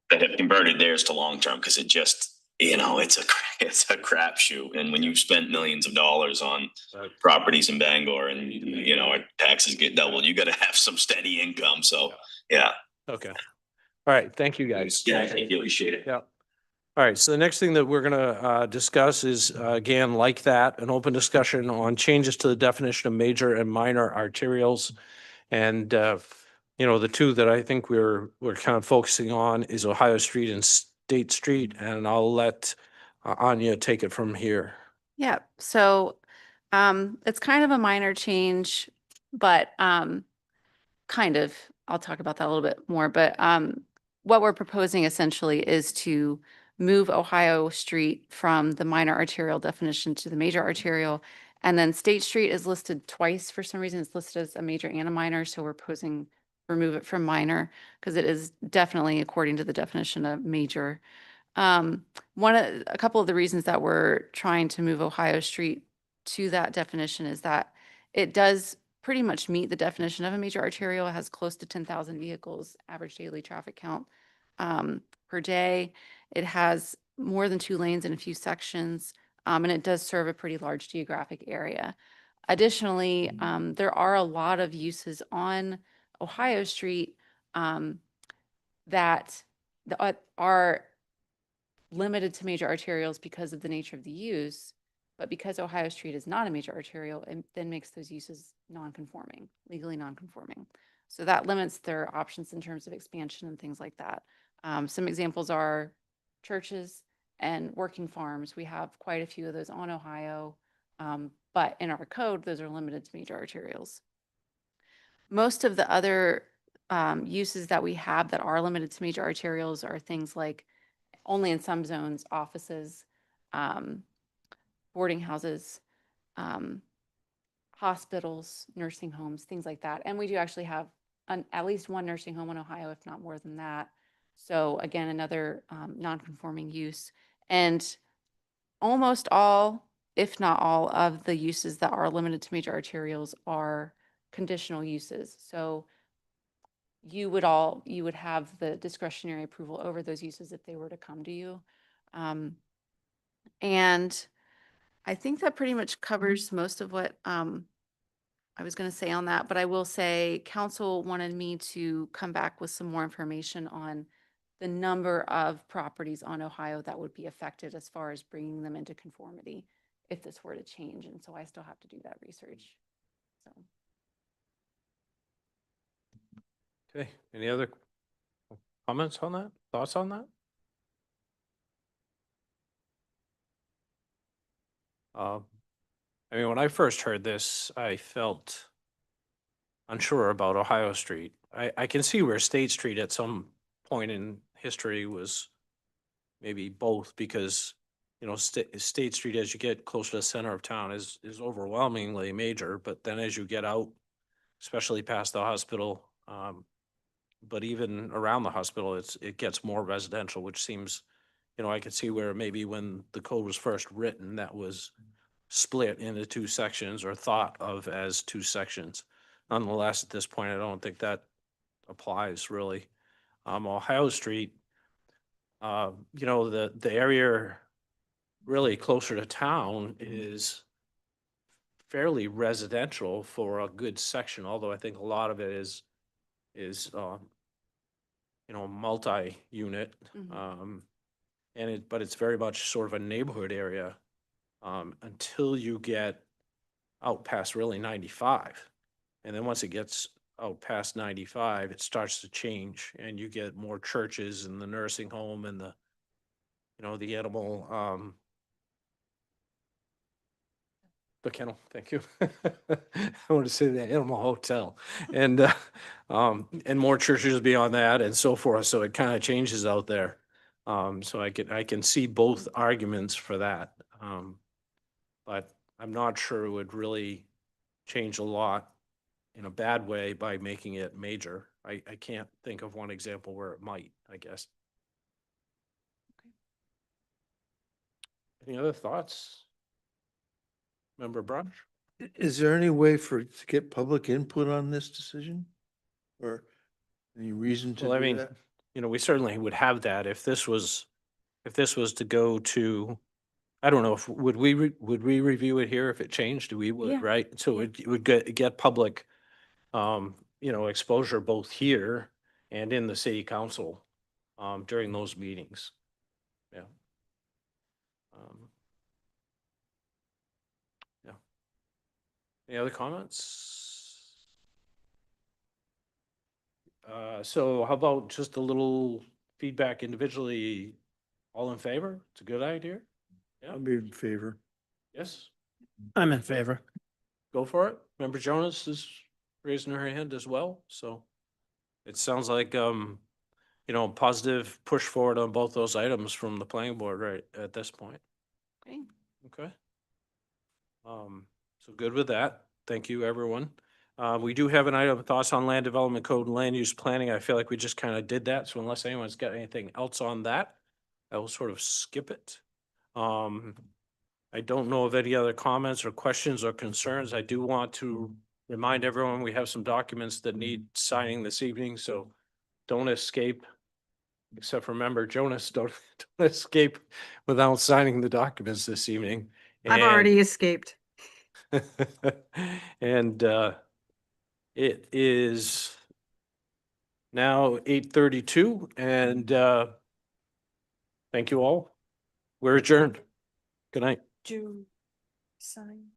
that have converted theirs to long term, because it just, you know, it's a crapshoot. And when you've spent millions of dollars on properties in Bangor and, you know, our taxes get doubled, you gotta have some steady income. So, yeah. Okay. All right. Thank you, guys. Yeah, thank you. Appreciate it. Yeah. All right, so the next thing that we're gonna discuss is, again, like that, an open discussion on changes to the definition of major and minor arterials. And, you know, the two that I think we're kind of focusing on is Ohio Street and State Street, and I'll let Anya take it from here. Yeah, so it's kind of a minor change, but kind of, I'll talk about that a little bit more, but what we're proposing essentially is to move Ohio Street from the minor arterial definition to the major arterial. And then State Street is listed twice for some reason. It's listed as a major and a minor, so we're proposing remove it from minor because it is definitely according to the definition of major. A couple of the reasons that we're trying to move Ohio Street to that definition is that it does pretty much meet the definition of a major arterial. It has close to 10,000 vehicles, average daily traffic count per day. It has more than 2 lanes in a few sections, and it does serve a pretty large geographic area. Additionally, there are a lot of uses on Ohio Street that are limited to major arterials because of the nature of the use, but because Ohio Street is not a major arterial, it then makes those uses non-conforming, legally non-conforming. So that limits their options in terms of expansion and things like that. Some examples are churches and working farms. We have quite a few of those on Ohio, but in our code, those are limited to major arterials. Most of the other uses that we have that are limited to major arterials are things like only in some zones, offices, boarding houses, hospitals, nursing homes, things like that. And we do actually have at least one nursing home in Ohio, if not more than that. So again, another non-conforming use. And almost all, if not all, of the uses that are limited to major arterials are conditional uses. So you would have the discretionary approval over those uses if they were to come to you. And I think that pretty much covers most of what I was going to say on that, but I will say council wanted me to come back with some more information on the number of properties on Ohio that would be affected as far as bringing them into conformity if this were to change. And so I still have to do that research. So. Okay, any other comments on that? Thoughts on that? I mean, when I first heard this, I felt unsure about Ohio Street. I can see where State Street at some point in history was maybe both, because, you know, State Street, as you get closer to the center of town, is overwhelmingly major, but then as you get out, especially past the hospital, but even around the hospital, it gets more residential, which seems, you know, I could see where maybe when the code was first written, that was split into 2 sections or thought of as 2 sections. Nonetheless, at this point, I don't think that applies really. Ohio Street, you know, the area really closer to town is fairly residential for a good section, although I think a lot of it is you know, multi-unit. But it's very much sort of a neighborhood area until you get out past really 95. And then once it gets out past 95, it starts to change, and you get more churches and the nursing home and the, you know, the animal The kennel, thank you. I want to say the animal hotel and, and more churches beyond that and so forth. So it kind of changes out there. So I can see both arguments for that. But I'm not sure it would really change a lot in a bad way by making it major. I can't think of one example where it might, I guess. Any other thoughts? Member Brush? Is there any way to get public input on this decision? Or any reason to Well, I do mean, that? you know, we certainly would have that if this was to go to, I don't know if, would we review it here if it changed? We Yeah. would, right? So Yeah. it would get public, you know, exposure both here and in the city council, during those meetings. Yeah. Yeah. Any other comments? So how about just a little feedback individually? All in favor? It's a good idea. Yeah. I'll be in favor. Yes, I'm in favor. go for it. Member Jonas is raising her hand as well, so it sounds like, you know, positive push forward on both those items from the planning board right at this point. Okay. Okay. So good with that. Thank you, everyone. We do have an item of thoughts on land development code and land use planning. I feel like we just kind of did that. So unless anyone's got anything else on that, I will sort of skip it. I don't know of any other comments or questions or concerns. I do want to remind everyone we have some documents that need signing this evening, so don't escape. Except for member Jonas, don't escape without signing the documents this evening. I've already escaped. And it is now 8:32 and thank you all. We're adjourned. Good night. Do sign.